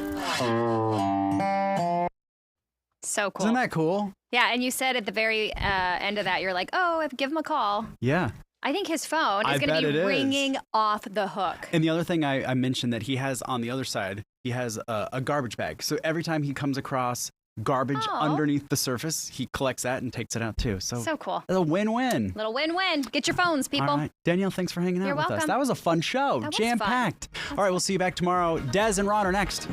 So cool. Isn't that cool? Yeah, and you said at the very end of that, you're like, oh, give him a call. Yeah. I think his phone is going to be ringing off the hook. And the other thing I mentioned that he has on the other side, he has a garbage bag. So every time he comes across garbage underneath the surface, he collects that and takes it out too. So cool. It's a win-win. Little win-win. Get your phones, people. All right. Danielle, thanks for hanging out You're with us. welcome. That was a fun show. Jam-packed. All right, we'll see you back tomorrow. Des and Ron are next.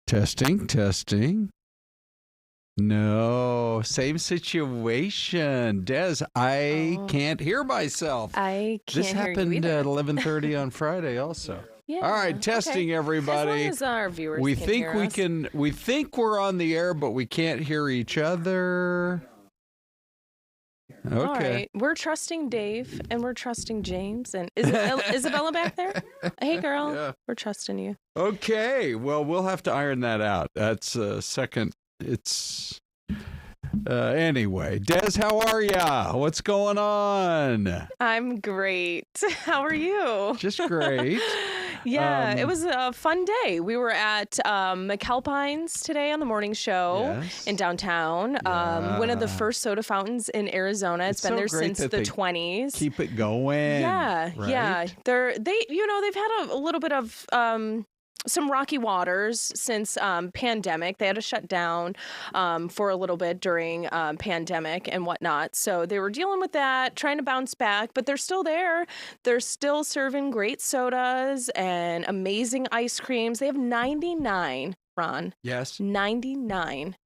Testing. No, same situation. Des, I can't hear myself. I can't This hear you happened either. at 11:30 on Friday also. Yeah, All right, testing everybody. As long as our viewers we can think hear we us. can we think we're on the air, but we can't hear each other. Okay. All right, we're trusting Dave and we're trusting James and Isabella back there. Hey, girl, Yeah. we're trusting you. Okay, well, we'll have to iron that out. That's second. It's anyway. Des, how are ya? What's going on? I'm great. How are you? Just great. Yeah, it was a fun day. We were at McAlpine's today on the morning show in downtown. One of the first soda fountains in Arizona. It's been so there great since that the they 20s. Keep it going. Yeah, right? yeah. They've had a little bit of some rocky waters since pandemic. They had to shut down for a little bit during pandemic and whatnot. So they were dealing with that, trying to bounce back, but they're still there. They're still serving great sodas and amazing ice creams. They have 99, Ron. Yes. 99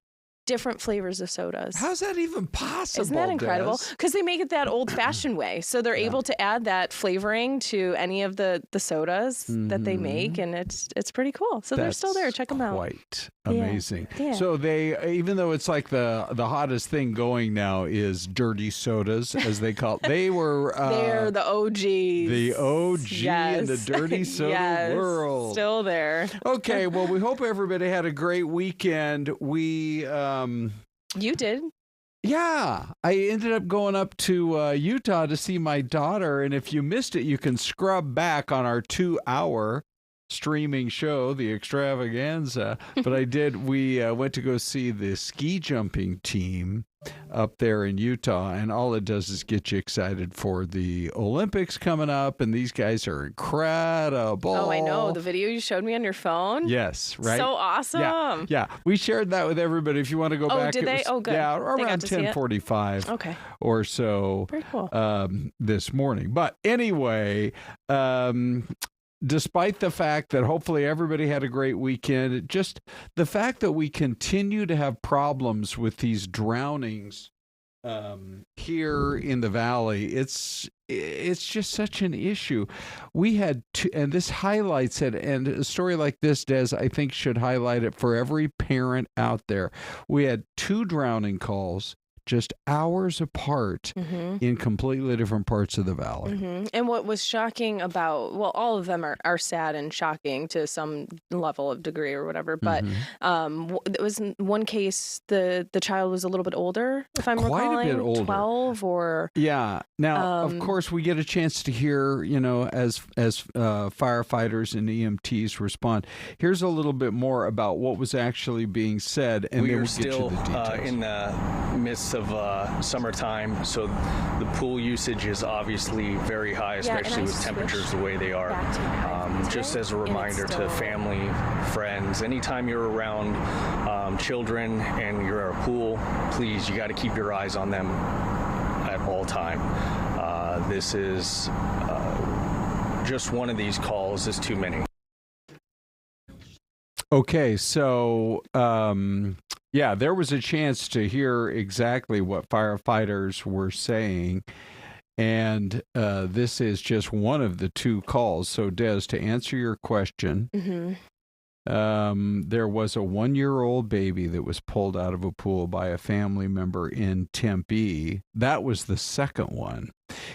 different flavors of sodas. How's that even possible? Isn't that incredible? Des? Because they make it that old-fashioned way. So they're able to add that flavoring to any of the sodas that they make, and it's pretty cool. So they're still there. Check them out. Quite amazing. Yeah. So they, even though it's like the hottest thing going now is dirty sodas, as they call it. They were They're the OGs. the OG in the Yes. dirty soda Yes. world. Still there. Okay, well, we hope everybody had a great weekend. You did. Yeah, I ended up going up to Utah to see my daughter, and if you missed it, you can scrub back on our 2-hour streaming show, the extravaganza. But I did. We went to go see the ski jumping team up there in Utah, and all it does is get you excited for the Olympics coming up, and these guys are incredible. Oh, I know. The video you showed me on your phone? Yes, right? So awesome. Yeah. We shared that with everybody. If you want to go back. Did it they? was- Oh, good. Yeah, They got around to see it? 10:45 Okay. or so. Very cool. This morning. But anyway, despite the fact that hopefully everybody had a great weekend, just the fact that we continue to have problems with these drownings here in the valley, it's just such an issue. We had two, and this highlights it, and a story like this, Des, I think should highlight it for every parent out there. We had 2 drowning calls just hours apart in completely different parts of the valley. And what was shocking about, well, all of them are sad and shocking to some level of degree or whatever, but it was in one case, the child was a little bit older, if I'm Quite recalling, a bit older. 12 or... Yeah. Now, of course, we get a chance to hear, as firefighters and EMTs respond. Here's a little bit more about what was actually being said, and we then are we'll get still you the details. in the midst of summertime, so the pool usage is obviously very high, especially with temperatures the way they are. Just as a reminder to family, friends, anytime you're around children and you're at a pool, please, you got to keep your eyes on them at all time. This is just one of these calls is too many. Okay, so there was a chance to hear exactly what firefighters were saying, and this is just one of the 2 calls. So, Des, to answer your question, there was a 1-year-old baby that was pulled out of a pool by a family member in Tempe. That was the second one.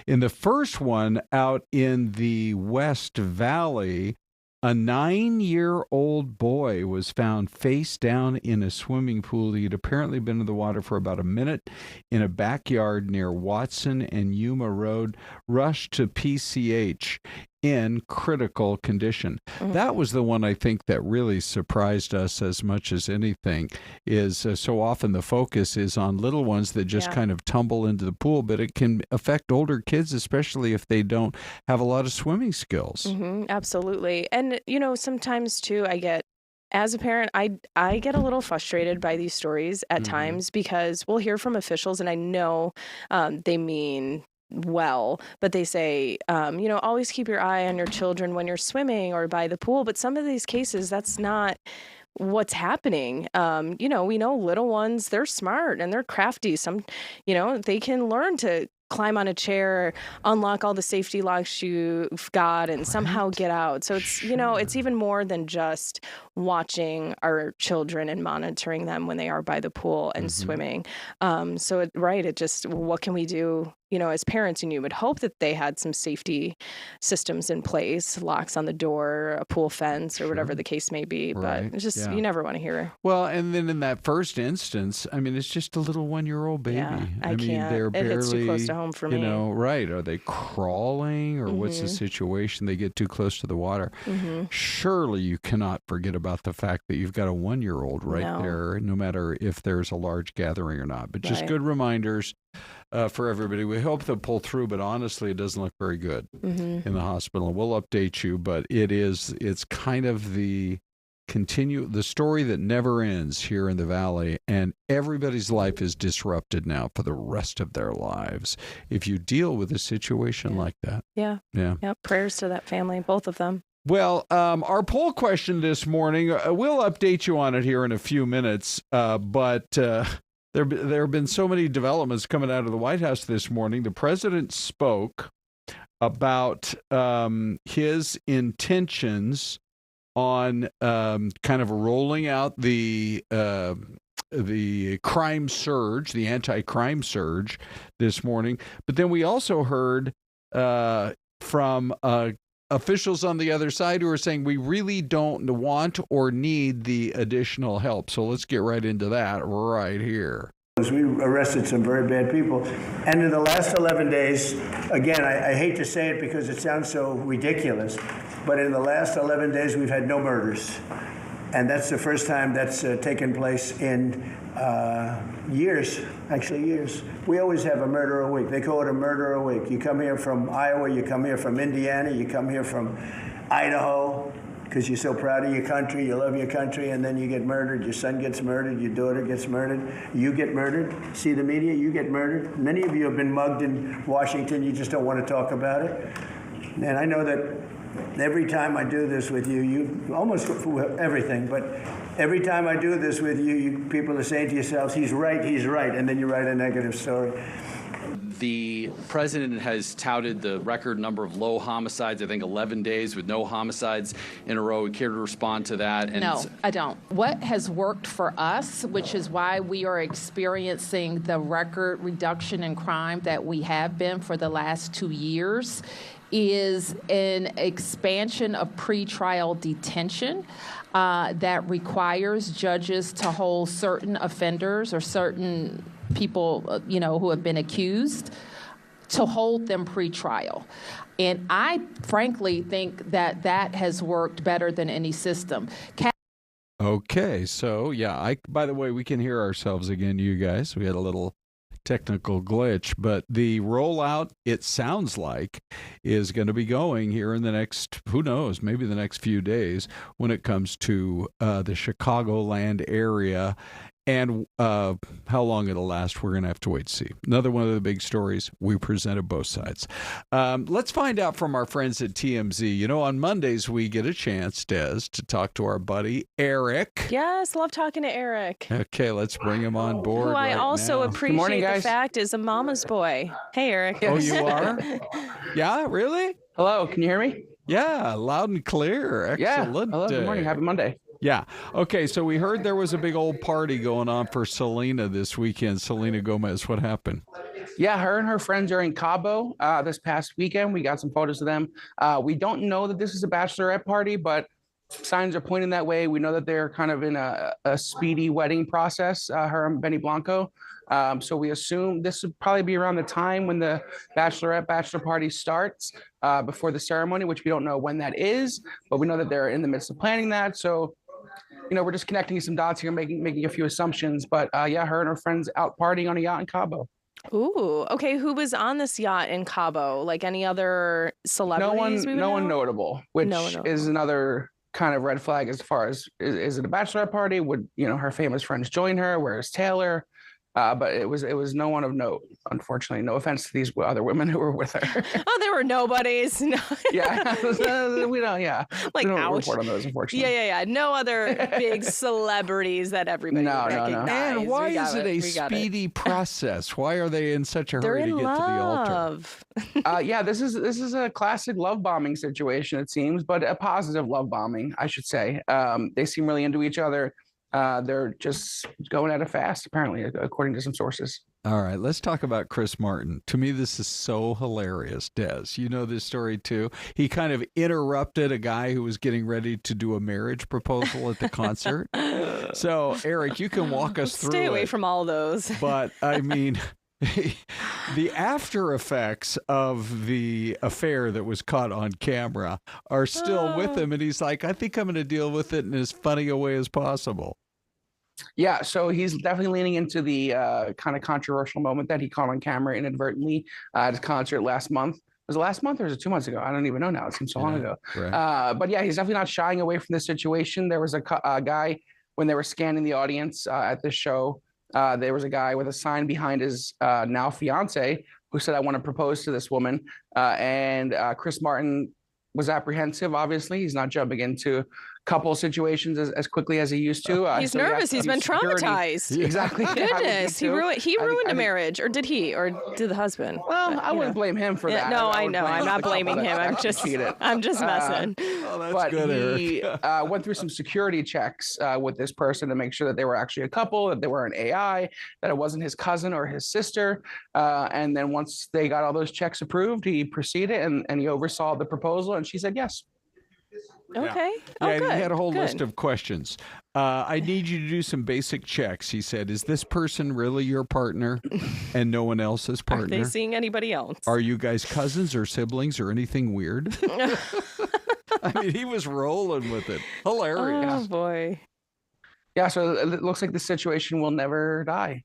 In the first one, out in the West Valley, a 9-year-old boy was found face down in a swimming pool. He had apparently been in the water for about a minute in a backyard near Watson and Yuma Road, rushed to PCH in critical condition. That was the one I think that really surprised us as much as anything, is so often the focus is on little ones that just kind of tumble into the pool, but it can affect older kids, especially if they don't have a lot of swimming skills. Absolutely. And, sometimes too, as a parent, I get a little frustrated by these stories at times because we'll hear from officials, and I know they mean well, but they say, always keep your eye on your children when you're swimming or by the pool. But some of these cases, that's not what's happening. We know little ones, they're smart and they're crafty. Some, they can learn to climb on a chair, unlock all the safety locks you've got, and somehow get out. So it's, it's even more than just watching our children and monitoring them when they are by the pool and swimming. It just, what can we do, as parents? And you would hope that they had some safety systems in place, locks on the door, a pool fence, or whatever the case may be. But it's just, you never want to hear. Well, and then in that first instance, I mean, it's just a little 1-year-old baby. Yeah, I mean, can't. they're barely, it hits too close to home for me. Right. Are they crawling, or what's the situation? They get too close to the water. Surely you cannot forget about the fact that you've got a 1-year-old right there, no matter if there's a large gathering or not. But just good reminders for everybody. We hope they'll pull through, but honestly, it doesn't look very good in the hospital. We'll update you, but it's kind of the story that never ends here in the Valley, and everybody's life is disrupted now for the rest of their lives if you deal with a situation like that. Yeah. Prayers to that family, both of them. Well, our poll question this morning, we'll update you on it here in a few minutes, but there have been so many developments coming out of the White House this morning. The president spoke about his intentions on kind of rolling out the crime surge, the anti-crime surge this morning. But then we also heard from officials on the other side who are saying we really don't want or need the additional help. So let's get right into that right here. We arrested some very bad people. And in the last 11 days, again, I hate to say it because it sounds so ridiculous, but in the last 11 days, we've had no murders. And that's the first time that's taken place in years, actually years. We always have a murder a week. They call it a murder a week. You come here from Iowa, you come here from Indiana, you come here from Idaho, because you're so proud of your country, you love your country, and then you get murdered. Your son gets murdered, your daughter gets murdered, you get murdered. See the media, you get murdered. Many of you have been mugged in Washington, you just don't want to talk about it. And I know that every time I do this with you, you almost everything, but every time I do this with you, people are saying to yourselves, he's right, and then you write a negative story. The president has touted the record number of low homicides, I think 11 days with no homicides in a row. We care to respond to that? And no, I don't. What has worked for us, which is why we are experiencing the record reduction in crime that we have been for the last 2 years, is an expansion of pretrial detention that requires judges to hold certain offenders or certain people, who have been accused, to hold them pretrial. And I frankly think that has worked better than any system. Okay, so by the way, we can hear ourselves again, you guys. We had a little technical glitch, but the rollout, it sounds like, is going to be going here in the next, who knows, maybe the next few days when it comes to the Chicagoland area. And how long it'll last, we're going to have to wait to see. Another one of the big stories, we presented both sides. Let's find out from our friends at TMZ. On Mondays, we get a chance, Des, to talk to our buddy, Eric. Yes, love talking to Eric. Okay, let's bring him on board. Who I also now. appreciate morning, the fact is a mama's boy. Hey, Eric. Oh, you are? Yeah, really? Hello, can you hear me? Yeah, loud and clear. Excellent. Yeah, hello, good morning. Happy Monday. Yeah. Okay, so we heard there was a big old party going on for Selena this weekend. Selena Gomez, what happened? Yeah, her and her friends are in Cabo this past weekend. We got some photos of them. We don't know that this is a bachelorette party, but signs are pointing that way. We know that they're kind of in a speedy wedding process, her and Benny Blanco. So we assume this would probably be around the time when the bachelor party starts, before the ceremony, which we don't know when that is, but we know that they're in the midst of planning that. So we're just connecting some dots here, making a few assumptions. But her and her friends out partying on a yacht in Cabo. Ooh, okay. Who was on this yacht in Cabo? Like any other celebrities? No one notable, which is another kind of red flag as far as is it a bachelorette party? Would her famous friends join her? Where's Taylor? but it was no one of note, unfortunately. No offense to these other women who were with her. Oh, there were nobodies. No. Yeah, we don't. Yeah, like we don't ouch. report on those, unfortunately. Yeah. No other big celebrities that everybody would recognize. And why is it a speedy process? Why are they in such a hurry to get to the altar? Yeah, this is a classic love bombing situation, it seems, but a positive love bombing, I should say. They seem really into each other. They're just going at it fast, apparently, according to some sources. All right, let's talk about Chris Martin. To me, this is so hilarious, Des. You know this story, too. He kind of interrupted a guy who was getting ready to do a marriage proposal at the concert. So, Eric, you can walk us through Stay away from all those. But, I mean, the after effects of the affair that was caught on camera are still with him. And he's like, I think I'm going to deal with it in as funny a way as possible. Yeah, so he's definitely leaning into the kind of controversial moment that he caught on camera inadvertently at his concert last month. Was it last month or was it 2 months ago? I don't even know now. It seems so long ago. Right. But yeah, he's definitely not shying away from this situation. There was a guy, when they were scanning the audience at this show, there was a guy with a sign behind his now fiance who said, I want to propose to this woman. And Chris Martin was apprehensive, obviously. He's not jumping into couple situations as quickly as he used to. He's nervous. He's been traumatized. Exactly. Goodness, he ruined a marriage, or did he, or did the husband? Well, I wouldn't blame him for that. No, I know. I'm not blaming him. I'm just messing. But he went through some security checks with this person to make sure that they were actually a couple, that they were an AI, that it wasn't his cousin or his sister. And then once they got all those checks approved, he proceeded and he oversaw the proposal, and she said yes. Okay. Yeah, he had a whole list of questions. I need you to do some basic checks. He said, is this person really your partner and no one else's partner? Are they seeing anybody else? Are you guys cousins or siblings or anything weird? I mean, he was rolling with it. Hilarious. Oh, boy. Yeah, so it looks like the situation will never die.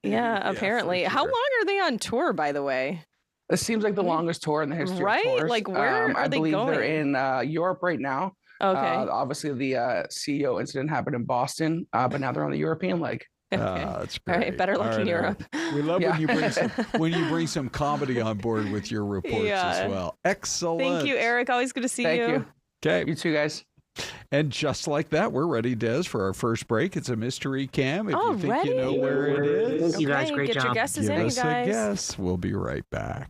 Yeah, apparently. How long are they on tour, by the way? It seems like the longest tour in the history of tours. Like, where are they going? I believe they're in Europe right now. Okay. Obviously, the CEO incident happened in Boston, but now they're on the European leg. Okay. That's great. All right, better luck in Europe. We love when you bring some comedy on board with your reports as well. Excellent. Thank you, Eric. Always good to see you. Thank you. Okay. You too, guys. And just like that, we're ready, Des, for our first break. It's a mystery cam. If you think you know where it is. Thank you guys. Great job. Get your guesses in, Give us guys. a guess. We'll be right back.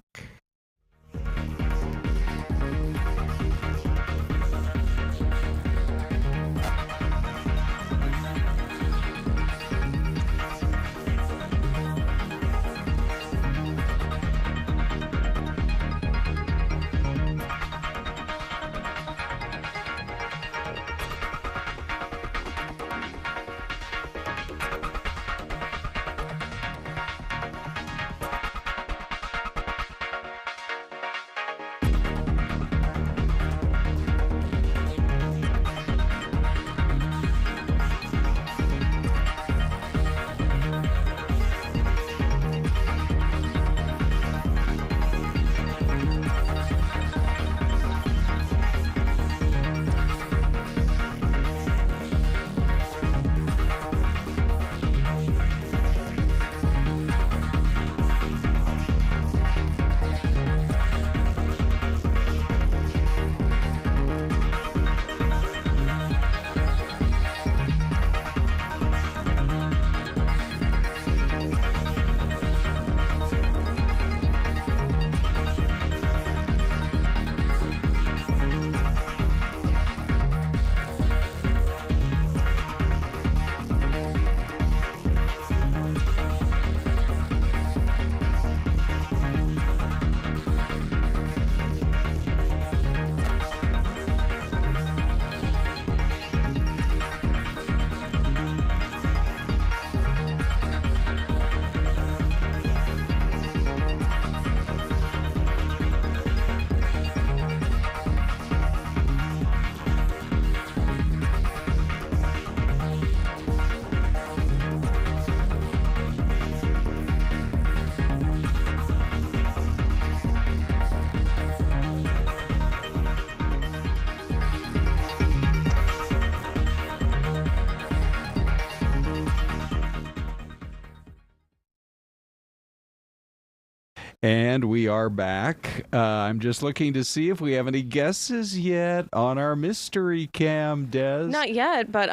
And we are back. I'm just looking to see if we have any guesses yet on our mystery cam, Des. Not yet, but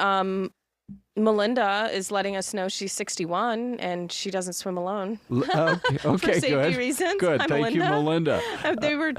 Melinda is letting us know she's 61 and she doesn't swim alone. Okay, For safety good. reasons. Good. Hi, Thank you, Melinda. They were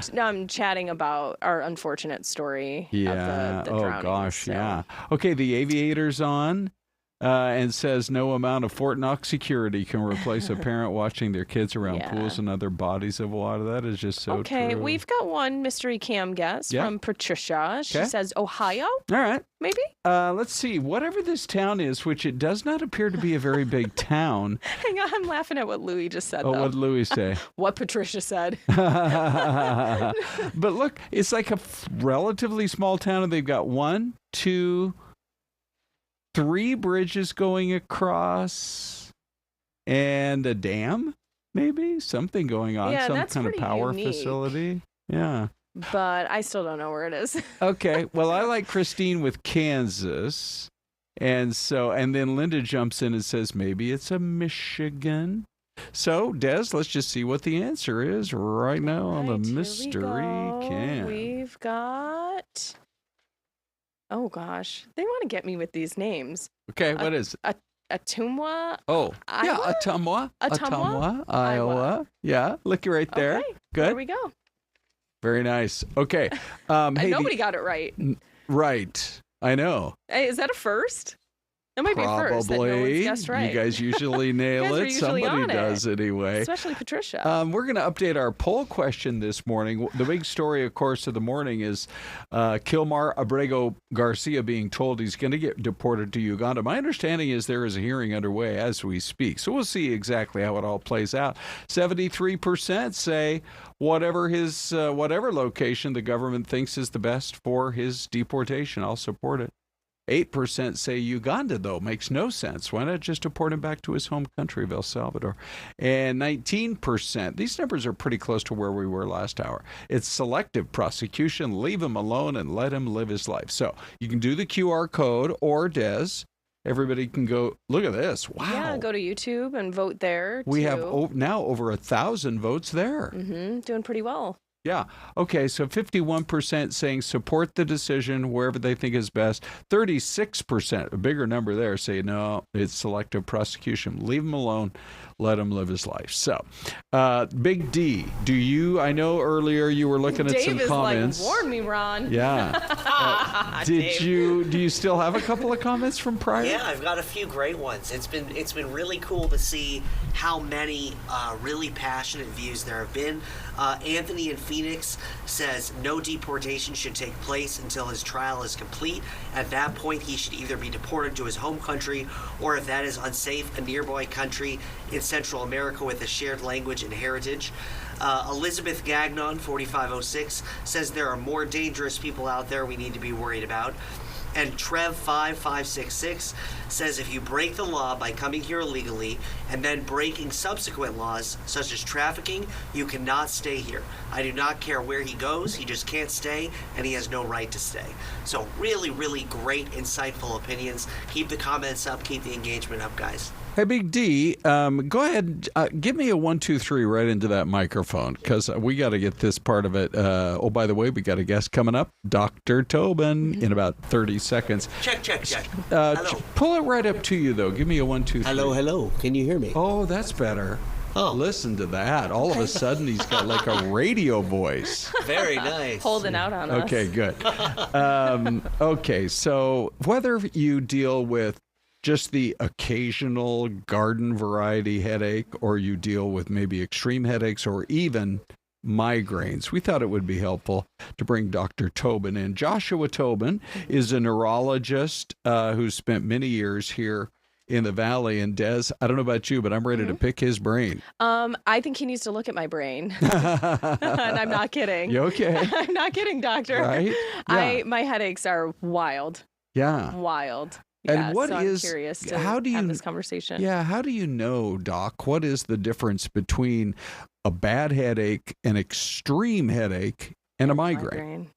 chatting about our unfortunate story Yeah. of the Oh, drowning. gosh. So. Yeah. Okay. The aviator's on. And says no amount of Fort Knox security can replace a parent watching their kids around pools and other bodies of water. That is just so Okay, true. we've got one mystery cam guess from Patricia. She says Ohio. All right. Maybe? Let's see. Whatever this town is, which it does not appear to be a very big town. Hang on, I'm laughing at what Louis just said, Oh, though. what did Louis say? What Patricia said. But look, it's like a relatively small town, and they've got 1, 2, 3 bridges going across and a dam, maybe something going on, Yeah, some that's kind of pretty power unique. facility. Yeah. But I still don't know where it is. Okay. Well, I like Christine with Kansas. And then Linda jumps in and says, maybe it's a Michigan. So, Des, let's just see what the answer is right now on the mystery cam. We've got... Oh, gosh. They want to get me with these names. Okay, what is it? Ottumwa? Oh, yeah, Iowa? Ottumwa. Ottumwa? Iowa. Yeah, look right there. Okay, Good. there we go. Very nice. Okay. Hey, Nobody got it right. Right. I know. Hey, is that a first? That might be a first. That no one's Probably. guessed right. You guys usually nail You guys are it. usually Somebody on it. does anyway. Especially Patricia. We're going to update our poll question this morning. The big story, of course, of the morning is Kilmar Abrego Garcia being told he's going to get deported to Uganda. My understanding is there is a hearing underway as we speak. So we'll see exactly how it all plays out. 73% say whatever location the government thinks is the best for his deportation, I'll support it. 8% say Uganda, though. Makes no sense. Why not just deport him back to his home country of El Salvador? And 19%, these numbers are pretty close to where we were last hour. It's selective prosecution. Leave him alone and let him live his life. So you can do the QR code or Des. Everybody can go, look at this. Wow. Yeah, go to YouTube and vote there. We have now over 1,000 votes there. Doing pretty well. Yeah. Okay. So 51% saying support the decision wherever they think is best. 36%, a bigger number there, say no, it's selective prosecution. Leave him alone. Let him live his life. So, Big D, I know earlier you were looking at some comments. Dave is like, warn me, Ron. Yeah. Do you still have a couple of comments from prior? Yeah, I've got a few great ones. It's been really cool to see how many really passionate views there have been. Anthony in Phoenix says no deportation should take place until his trial is complete. At that point, he should either be deported to his home country, or if that is unsafe, a nearby country in Central America with a shared language and heritage. Elizabeth Gagnon, 4506, says there are more dangerous people out there we need to be worried about. And Trev5566 says if you break the law by coming here illegally and then breaking subsequent laws, such as trafficking, you cannot stay here. I do not care where he goes, he just can't stay, and he has no right to stay. So really, really great, insightful opinions. Keep the comments up, keep the engagement up, guys. Hey, Big D, go ahead. Give me a 1, 2, 3 right into that microphone, because we got to get this part of it. Oh, by the way, we got a guest coming up, Dr. Tobin, in about 30 seconds. Check. Hello. Pull it right up to you, though. Give me a 1, 2, 3. Hello. Can you hear me? Oh, that's better. Oh, listen to that. All of a sudden, he's got like a radio voice. Very nice. Holding out on us. Okay, good. Okay, so whether you deal with just the occasional garden variety headache, or you deal with maybe extreme headaches or even migraines, we thought it would be helpful to bring Dr. Tobin in. Joshua Tobin is a neurologist who's spent many years here in the Valley. And Des, I don't know about you, but I'm ready to pick his brain. I think he needs to look at my brain. And I'm not kidding. You okay? I'm not kidding, doctor. Right? Yeah. My headaches are wild. Yeah. Wild. And yeah, I'm curious to have this conversation. Yeah, how do you know, Doc, what is the difference between a bad headache, an extreme headache, and a migraine?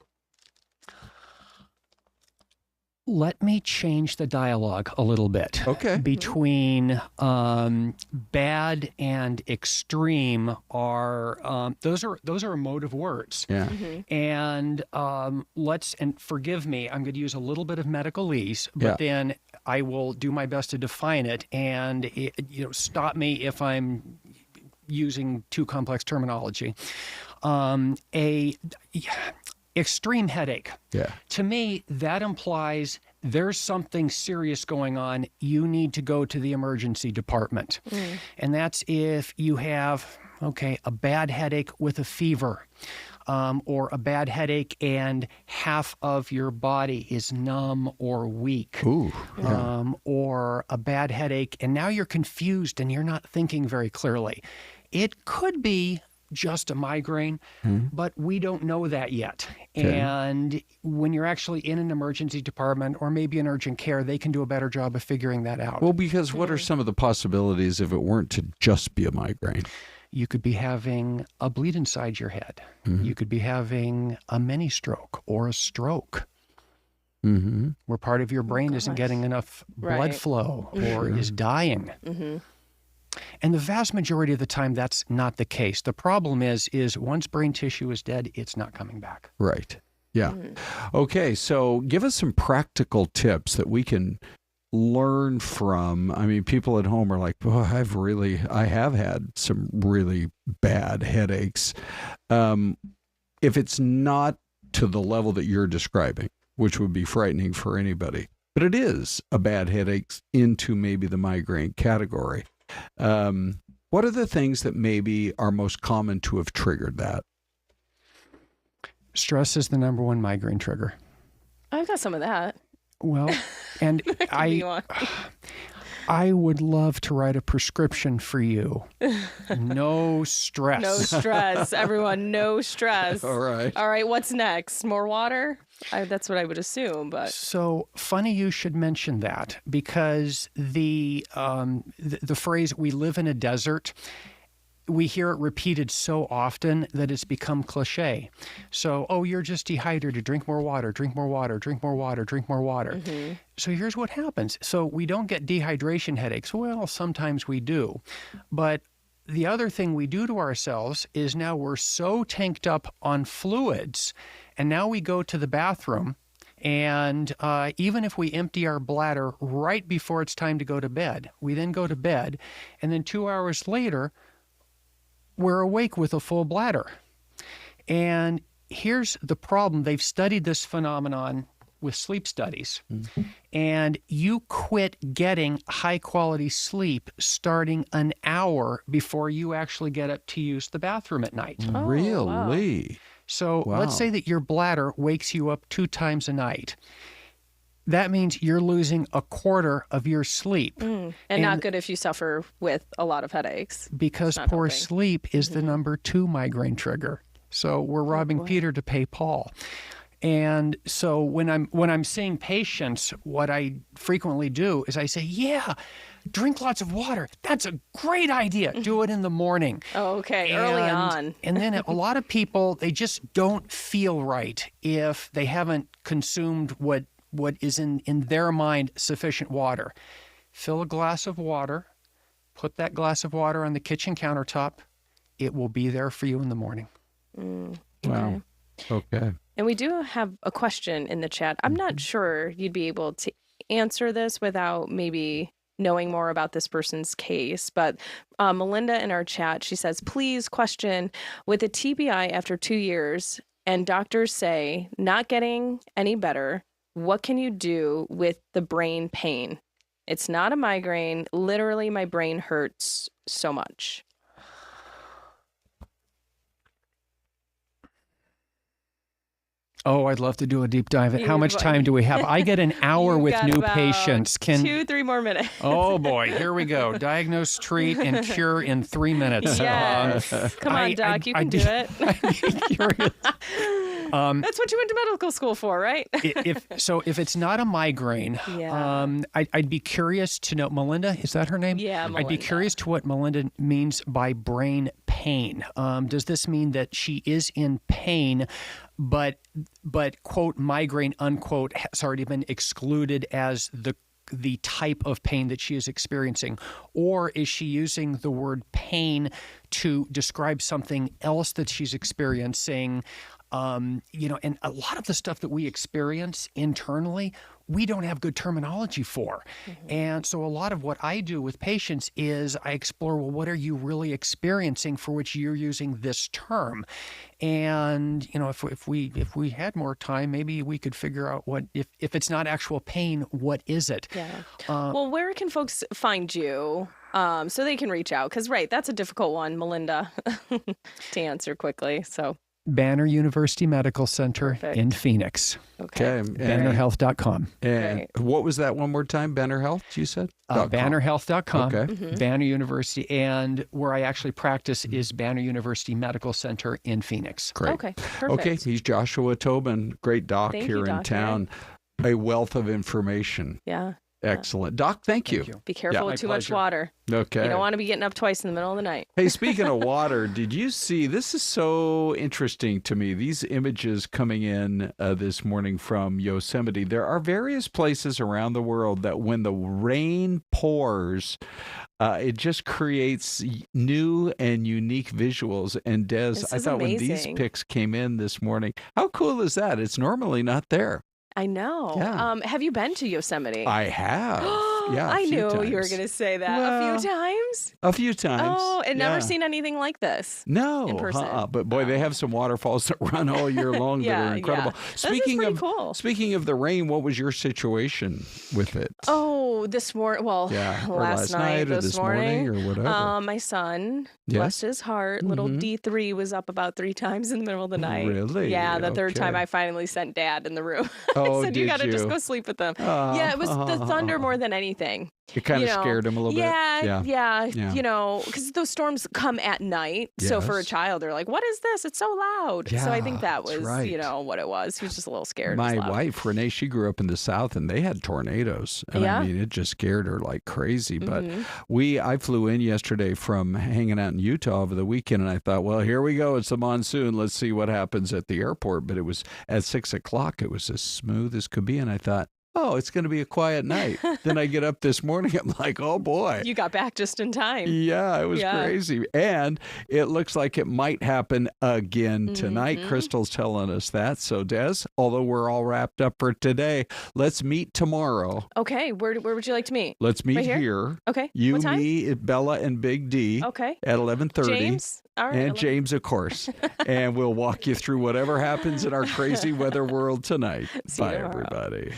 Let me change the dialogue a little bit. Okay. Between bad and extreme are those are emotive words. Yeah. And and forgive me, I'm going to use a little bit of medicalese, but Yeah. then I will do my best to define it. And stop me if I'm using too complex terminology. Extreme headache. Yeah. To me, that implies there's something serious going on. You need to go to the emergency department. And that's if you have, a bad headache with a fever, or a bad headache and half of your body is numb or weak. Ooh. Or a bad headache and now you're confused and you're not thinking very clearly. It could be just a migraine, but we don't know that yet. Okay. And when you're actually in an emergency department or maybe in urgent care, they can do a better job of figuring that out. Well, because what are some of the possibilities if it weren't to just be a migraine? You could be having a bleed inside your head. You could be having a mini stroke or a stroke. Where part of your brain isn't getting enough blood flow or is dying. And the vast majority of the time, that's not the case. The problem is once brain tissue is dead, it's not coming back. Right. Yeah. Okay. So give us some practical tips that we can learn from. I mean, people at home are like, oh, I have had some really bad headaches. If it's not to the level that you're describing, which would be frightening for anybody, but it is a bad headache into maybe the migraine category. What are the things that maybe are most common to have triggered that? Stress is the number one migraine trigger. I've got some of that. Well, and I would love to write a prescription for you. No stress. No stress. Everyone, no stress. All right. All right, what's next? More water? That's what I would assume, but so funny you should mention that, because the phrase "we live in a desert," we hear it repeated so often that it's become cliche. So, you're just dehydrated. Drink more water. Drink more water. Drink more water. Drink more water. So here's what happens. So we don't get dehydration headaches. Well, sometimes we do, but the other thing we do to ourselves is now we're so tanked up on fluids, and now we go to the bathroom, and even if we empty our bladder right before it's time to go to bed, we then go to bed, and then 2 hours later, we're awake with a full bladder. And here's the problem. They've studied this phenomenon with sleep studies. And you quit getting high quality sleep starting an hour before you actually get up to use the bathroom at night. Really? Wow. So let's say that your bladder wakes you up 2 times a night. That means you're losing a quarter of your sleep. And not good if you suffer with a lot of headaches. Because poor sleep is the number 2 migraine trigger. So we're robbing Peter to pay Paul. And so when I'm seeing patients, what I frequently do is I say, drink lots of water. That's a great idea. Do it in the morning. Oh, okay. Early on. And then a lot of people, they just don't feel right if they haven't consumed what is in their mind sufficient water. Fill a glass of water, put that glass of water on the kitchen countertop. It will be there for you in the morning. Wow. Okay. And we do have a question in the chat. I'm not sure you'd be able to answer this without maybe knowing more about this person's case. But Melinda in our chat, she says, please question, with a TBI after 2 years and doctors say not getting any better, what can you do with the brain pain? It's not a migraine. Literally, my brain hurts so much. Oh, I'd love to do a deep dive. How much time do we have? I get an hour with new patients. 2-3 more minutes. Oh boy, here we go. Diagnose, treat, and cure in 3 minutes. Yes. Come on, Doc, you can do it. That's what you went to medical school for, right? If it's not a migraine, I'd be curious to know. Melinda, is that her name? Yeah, Melinda. I'd be curious to what Melinda means by brain pain. Does this mean that she is in pain, but quote migraine unquote has already been excluded as the type of pain that she is experiencing? Or is she using the word pain to describe something else that she's experiencing? And a lot of the stuff that we experience internally, we don't have good terminology for. And so a lot of what I do with patients is I explore, well, what are you really experiencing for which you're using this term? And, if we had more time, maybe we could figure out what, if it's not actual pain, what is it? Yeah. Well, where can folks find you so they can reach out? Because, right, that's a difficult one, Melinda, to answer quickly. So Banner University Medical Center in Phoenix. Okay. BannerHealth.com. And what was that one more time? Banner Health, you said? BannerHealth.com. Okay. Banner University. And where I actually practice is Banner University Medical Center in Phoenix. Great. Okay, perfect. Okay, he's Joshua Tobin, great doc Thank here you, in Doc, town. A wealth of information. Yeah. Excellent. Doc, thank you. Be careful with too much water. Okay. You don't want to be getting up twice in the middle of the night. Hey, speaking of water, did you see, this is so interesting to me, these images coming in this morning from Yosemite. There are various places around the world that when the rain pours, it just creates new and unique visuals. And Des, I thought when these pics came in this morning, how cool is that? It's normally not there. I know. Yeah. Have you been to Yosemite? I have. Yeah, I knew times. you were going to say that. Well, a few times? A few times. Oh, and never yeah. seen anything like this. No, in person. But boy, they have some waterfalls that run all year long that are incredible. Cool. Speaking of the rain, what was your situation with it? Oh, this morning. Well, last night or this morning or whatever. My son, bless his heart, little D3 was up about 3 times in the middle of the night. Really? Yeah, the third time I finally sent Dad in the room. Oh, I said, you got to just go sleep with them. Yeah, it was the thunder more than anything. It kind of scared him a little bit. Yeah. Because those storms come at night. So for a child, they're like, what is this? It's so loud. So I think that was, what it was. He was just a little scared. My wife, Renee, she grew up in the South and they had tornadoes. And I mean, it just scared her like crazy. But I flew in yesterday from hanging out in Utah over the weekend and I thought, well, here we go. It's the monsoon. Let's see what happens at the airport. But it was at 6 o'clock. It was as smooth as could be. And I thought, oh, it's going to be a quiet night. Then I get up this morning, I'm like, oh boy. You got back just in time. Yeah, it was crazy. And it looks like it might happen again tonight. Crystal's telling us that. So Des, although we're all wrapped up for today, let's meet tomorrow. Okay, where would you like to meet? Let's meet right here. Okay. You, what time? me, Bella, and Big D. Okay. At 11:30. James? All right. And James, of course. And we'll walk you through whatever happens in our crazy weather world tonight. Bye, everybody.